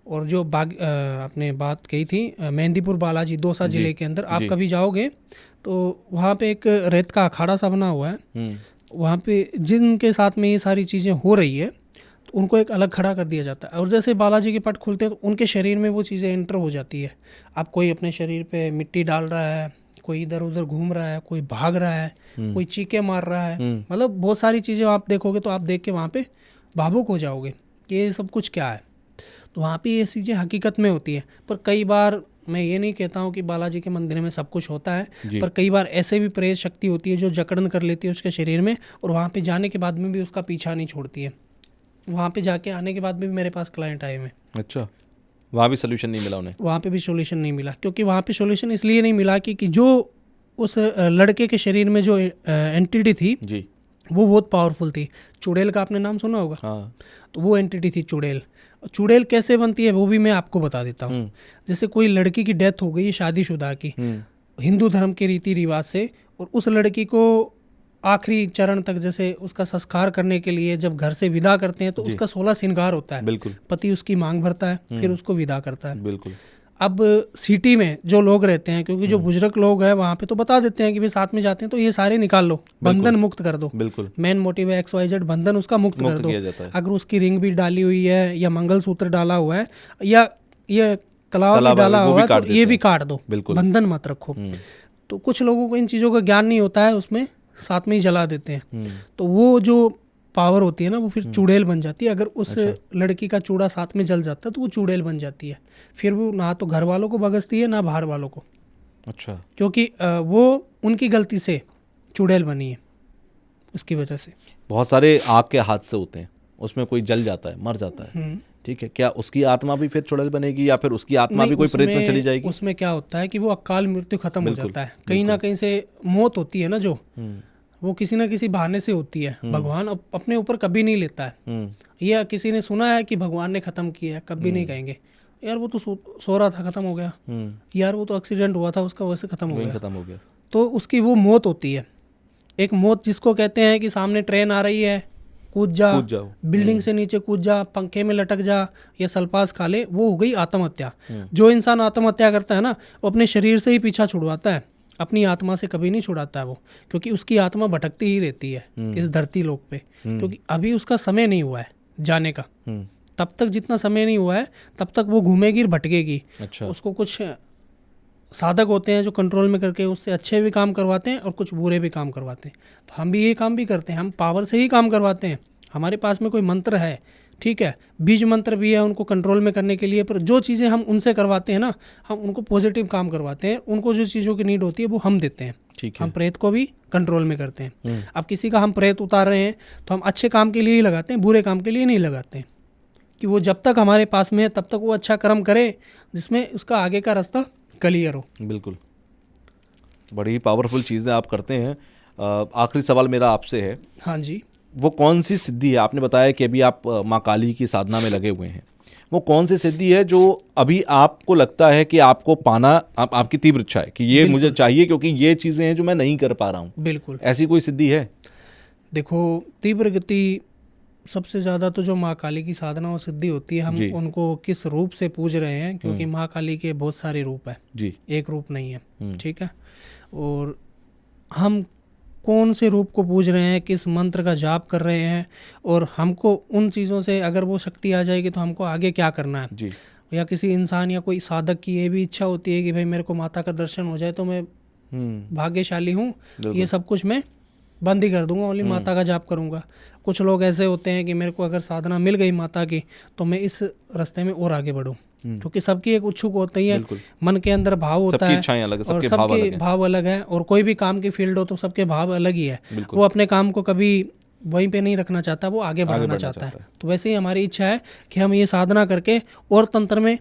और जो आपने बात कही थी मेहंदीपुर बालाजी दौसा जिले के अंदर, आप कभी जाओगे तो वहाँ पे एक रेत का अखाड़ा सा बना हुआ है। वहाँ पे जिनके साथ में ये सारी चीज़ें हो रही है, तो उनको एक अलग खड़ा कर दिया जाता है। और जैसे बालाजी के पट खुलते हैं तो उनके शरीर में वो चीज़ें एंटर हो जाती है। अब कोई अपने शरीर पे मिट्टी डाल रहा है, कोई इधर उधर घूम रहा है, कोई भाग रहा है, कोई चीखे मार रहा है, मतलब बहुत सारी चीज़ें आप देखोगे तो आप देख के वहाँ पे भावुक हो जाओगे कि ये सब कुछ क्या है। तो वहाँ पे ये चीज़ें हकीकत में होती है। पर कई बार मैं ये नहीं कहता हूँ कि बालाजी के मंदिर में सब कुछ होता है, पर कई बार ऐसे भी प्रेत शक्ति होती है जो जकड़न कर लेती है उसके शरीर में, और वहाँ पे जाने के बाद में भी उसका पीछा नहीं छोड़ती है। वहाँ पे जाके आने के बाद भी मेरे पास क्लाइंट आए हुए। अच्छा, वहाँ भी सोल्यूशन नहीं मिला उन्हें? वहाँ पे भी सोल्यूशन नहीं मिला। क्योंकि वहाँ पे सोल्यूशन इसलिए नहीं मिला कि जो उस लड़के के शरीर में जो एंटिटी थी जी, वो बहुत पावरफुल थी। चुड़ैल का आपने नाम सुना होगा? हाँ। तो वो एंटिटी थी चुड़ैल। चुड़ैल कैसे बनती है वो भी मैं आपको बता देता हूँ। जैसे कोई लड़की की डेथ हो गई शादीशुदा की, हिंदू धर्म के रीति रिवाज से, और उस लड़की को आखिरी चरण तक जैसे उसका संस्कार करने के लिए जब घर से विदा करते हैं तो उसका 16 श्रृंगार होता है। बिल्कुल। पति उसकी मांग भरता है, फिर उसको विदा करता है। बिल्कुल। अब सिटी में जो लोग रहते हैं, क्योंकि जो बुजुर्ग लोग हैं वहाँ पे तो बता देते हैं कि भाई साथ में जाते हैं तो ये सारे निकाल लो, बंधन मुक्त कर दो। बिल्कुल। मेन मोटिव है XYZ, बंधन उसका मुक्त कर दो। अगर उसकी रिंग भी डाली हुई है या मंगलसूत्र डाला हुआ है या ये कलावा भी डाला हुआ है तो ये भी काट दो, बंधन मत रखो। तो कुछ लोगों को इन चीज़ों का ज्ञान नहीं होता है, उसमें साथ में ही जला देते हैं। तो वो जो पावर होती है ना वो फिर चुड़ैल बन जाती है। अगर उस लड़की का चूड़ा साथ में जल जाता है तो वो चुड़ैल बन जाती है। फिर वो ना तो घर वालों को बगसती है ना बाहर वालों को। अच्छा। क्योंकि वो उनकी गलती से चुड़ैल बनी है, उसकी वजह से। बहुत सारे आग के हादसे होते हैं, उसमें कोई जल जाता है, मर जाता है, ठीक है, क्या उसकी आत्मा भी फिर चुड़ैल बनेगी या फिर उसकी आत्मा भी कोई प्रेत में चली जाएगी? उसमें क्या होता है कि वो अकाल मृत्यु खत्म हो जाता है। कहीं ना कहीं से मौत होती है ना जो, वो किसी ना किसी बहाने से होती है। भगवान अपने ऊपर कभी नहीं लेता है। या किसी ने सुना है कि भगवान ने खत्म किया है, कभी नहीं कहेंगे यार वो तो सो रहा था खत्म हो गया, यार वो तो एक्सीडेंट हुआ था उसका वैसे खत्म हो गया। तो उसकी वो मौत होती है। एक मौत जिसको कहते हैं कि सामने ट्रेन आ रही है, कूद जाओ, बिल्डिंग से नीचे कूद जा, पंखे में लटक जा या सल्पास खा ले, वो हो गई आत्महत्या। जो इंसान आत्महत्या करता है ना वो अपने शरीर से ही पीछा छुड़वाता है, अपनी आत्मा से कभी नहीं छुड़ाता है वो, क्योंकि उसकी आत्मा भटकती ही रहती है इस धरती लोक पे, क्योंकि अभी उसका समय नहीं हुआ है जाने का। तब तक जितना समय नहीं हुआ है तब तक वो घूमेगी और भटकेगी। अच्छा। उसको कुछ साधक होते हैं जो कंट्रोल में करके उससे अच्छे भी काम करवाते हैं और कुछ बुरे भी काम करवाते हैं। तो हम भी ये काम भी करते हैं, हम पावर से ही काम करवाते हैं। हमारे पास में कोई मंत्र है, ठीक है, बीज मंत्र भी है उनको कंट्रोल में करने के लिए, पर जो चीज़ें हम उनसे करवाते हैं ना, हम उनको पॉजिटिव काम करवाते हैं। उनको जो चीज़ों की नीड होती है वो हम देते हैं। ठीक है। हम प्रेत को भी कंट्रोल में करते हैं। अब किसी का हम प्रेत उतार रहे हैं तो हम अच्छे काम के लिए ही लगाते हैं, बुरे काम के लिए नहीं लगाते हैं। कि वो जब तक हमारे पास में है तब तक वो अच्छा कर्म करे जिसमें उसका आगे का रास्ता क्लियर हो। बिल्कुल, बड़ी पावरफुल चीज़ें आप करते हैं। आखिरी सवाल मेरा आपसे है, हाँ जी। वो कौन सी सिद्धि है, आपने बताया कि अभी आप माँ काली की साधना में लगे हुए हैं, वो कौन सी सिद्धि है जो अभी आपको लगता है कि आपको पाना आपकी तीव्र इच्छा है कि ये मुझे चाहिए क्योंकि ये चीज़ें हैं जो मैं नहीं कर पा रहा हूँ? बिल्कुल। ऐसी कोई सिद्धि है? देखो, तीव्र गति सबसे ज़्यादा तो जो माँ काली की साधना और सिद्धि होती है, हम उनको किस रूप से पूज रहे हैं, क्योंकि माँ काली के बहुत सारे रूप है जी, एक रूप नहीं है, ठीक है। और हम कौन से रूप को पूज रहे हैं, किस मंत्र का जाप कर रहे हैं, और हमको उन चीज़ों से अगर वो शक्ति आ जाएगी तो हमको आगे क्या करना है जी। या किसी इंसान या कोई साधक की ये भी इच्छा होती है कि भाई मेरे को माता का दर्शन हो जाए तो मैं भाग्यशाली हूँ, ये सब कुछ मैं बंद ही कर दूंगा, ओनली माता का जाप करूंगा। कुछ लोग ऐसे होते हैं कि मेरे को अगर साधना मिल गई माता की तो मैं इस रास्ते में और आगे बढ़ूं, क्योंकि सबकी एक उत्सुक होती है, मन के अंदर भाव होता है, इच्छाएं अलग है, और सबके भाव अलग है। और कोई भी काम की फील्ड हो तो सबके भाव अलग ही है। वो अपने काम को कभी वहीं पे नहीं रखना चाहता, वो आगे बढ़ाना चाहता है। तो वैसे ही हमारी इच्छा है कि हम ये साधना करके और तंत्र में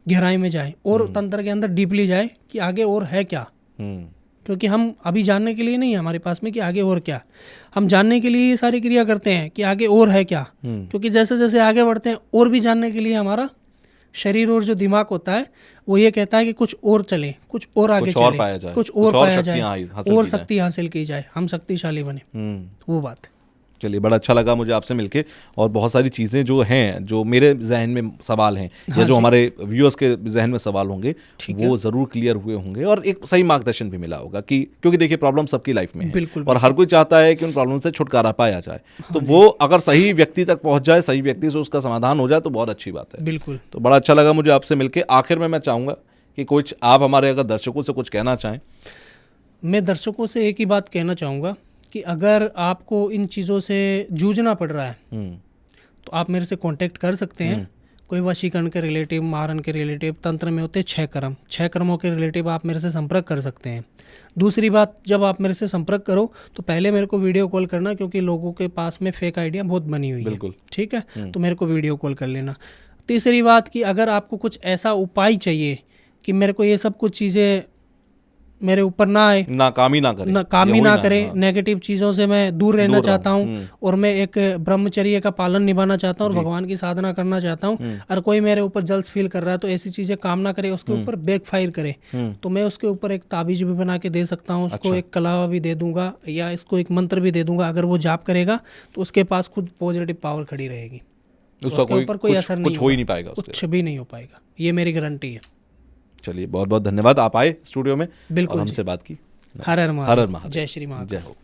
गहराई में जाएं और तंत्र के अंदर डीपली जाए कि आगे और है क्या। क्योंकि हम अभी जानने के लिए नहीं है हमारे पास में कि आगे और क्या, हम जानने के लिए ये सारी क्रिया करते हैं कि आगे और है क्या। क्योंकि जैसे जैसे आगे बढ़ते हैं और भी जानने के लिए हमारा शरीर और जो दिमाग होता है वो ये कहता है कि कुछ और चले, कुछ और आगे चले, कुछ और पाया जाए, और शक्ति हासिल की जाए, हम शक्तिशाली बने। वो बात। चलिए, बड़ा अच्छा लगा मुझे आपसे मिलके, और बहुत सारी चीज़ें जो हैं, जो मेरे जहन में सवाल हैं या जो हमारे व्यूअर्स के जहन में सवाल होंगे वो ज़रूर क्लियर हुए होंगे, और एक सही मार्गदर्शन भी मिला होगा कि क्योंकि देखिए प्रॉब्लम सबकी लाइफ में है और हर कोई चाहता है कि उन प्रॉब्लम से छुटकारा पाया जाए। तो वो अगर सही व्यक्ति तक पहुँच जाए, सही व्यक्ति से उसका समाधान हो जाए तो बहुत अच्छी बात है। बिल्कुल। तो बड़ा अच्छा लगा मुझे आपसे मिलके। आखिर में मैं चाहूँगा कि कुछ आप हमारे अगर दर्शकों से कुछ कहना चाहें। मैं दर्शकों से एक ही बात कहना चाहूँगा कि अगर आपको इन चीज़ों से जूझना पड़ रहा है तो आप मेरे से कांटेक्ट कर सकते हैं। कोई वशीकरण के रिलेटिव, मारन के रिलेटिव, तंत्र में होते 6 कर्म, 6 कर्मों के रिलेटिव आप मेरे से संपर्क कर सकते हैं। दूसरी बात, जब आप मेरे से संपर्क करो तो पहले मेरे को वीडियो कॉल करना, क्योंकि लोगों के पास में फेक आइडिया बहुत बनी हुई है, ठीक है, तो मेरे को वीडियो कॉल कर लेना। तीसरी बात कि अगर आपको कुछ ऐसा उपाय चाहिए कि मेरे को ये सब कुछ चीज़ें मेरे ऊपर ना आए, काम ही ना करे, नेगेटिव चीज़ों से मैं दूर रहना चाहता हूँ और मैं एक ब्रह्मचर्य का पालन निभाना चाहता हूँ और भगवान की साधना करना चाहता हूँ, और कोई मेरे ऊपर जल्द फील कर रहा है तो ऐसी चीज़ें काम ना करे, उसके ऊपर बैकफायर करे, तो मैं उसके ऊपर एक ताबीज भी बना के दे सकता हूँ, उसको एक कलावा भी दे दूंगा या इसको एक मंत्र भी दे दूंगा। अगर वो जाप करेगा तो उसके पास खुद पॉजिटिव पावर खड़ी रहेगी, उसके ऊपर कोई असर नहीं हो ही पाएगा, कुछ भी नहीं हो पाएगा, ये मेरी गारंटी है। चलिए, बहुत बहुत धन्यवाद, आप आए स्टूडियो में, बिल्कुल, हमसे बात की। हर हर महादेव, जय श्री महादेव, जय हो।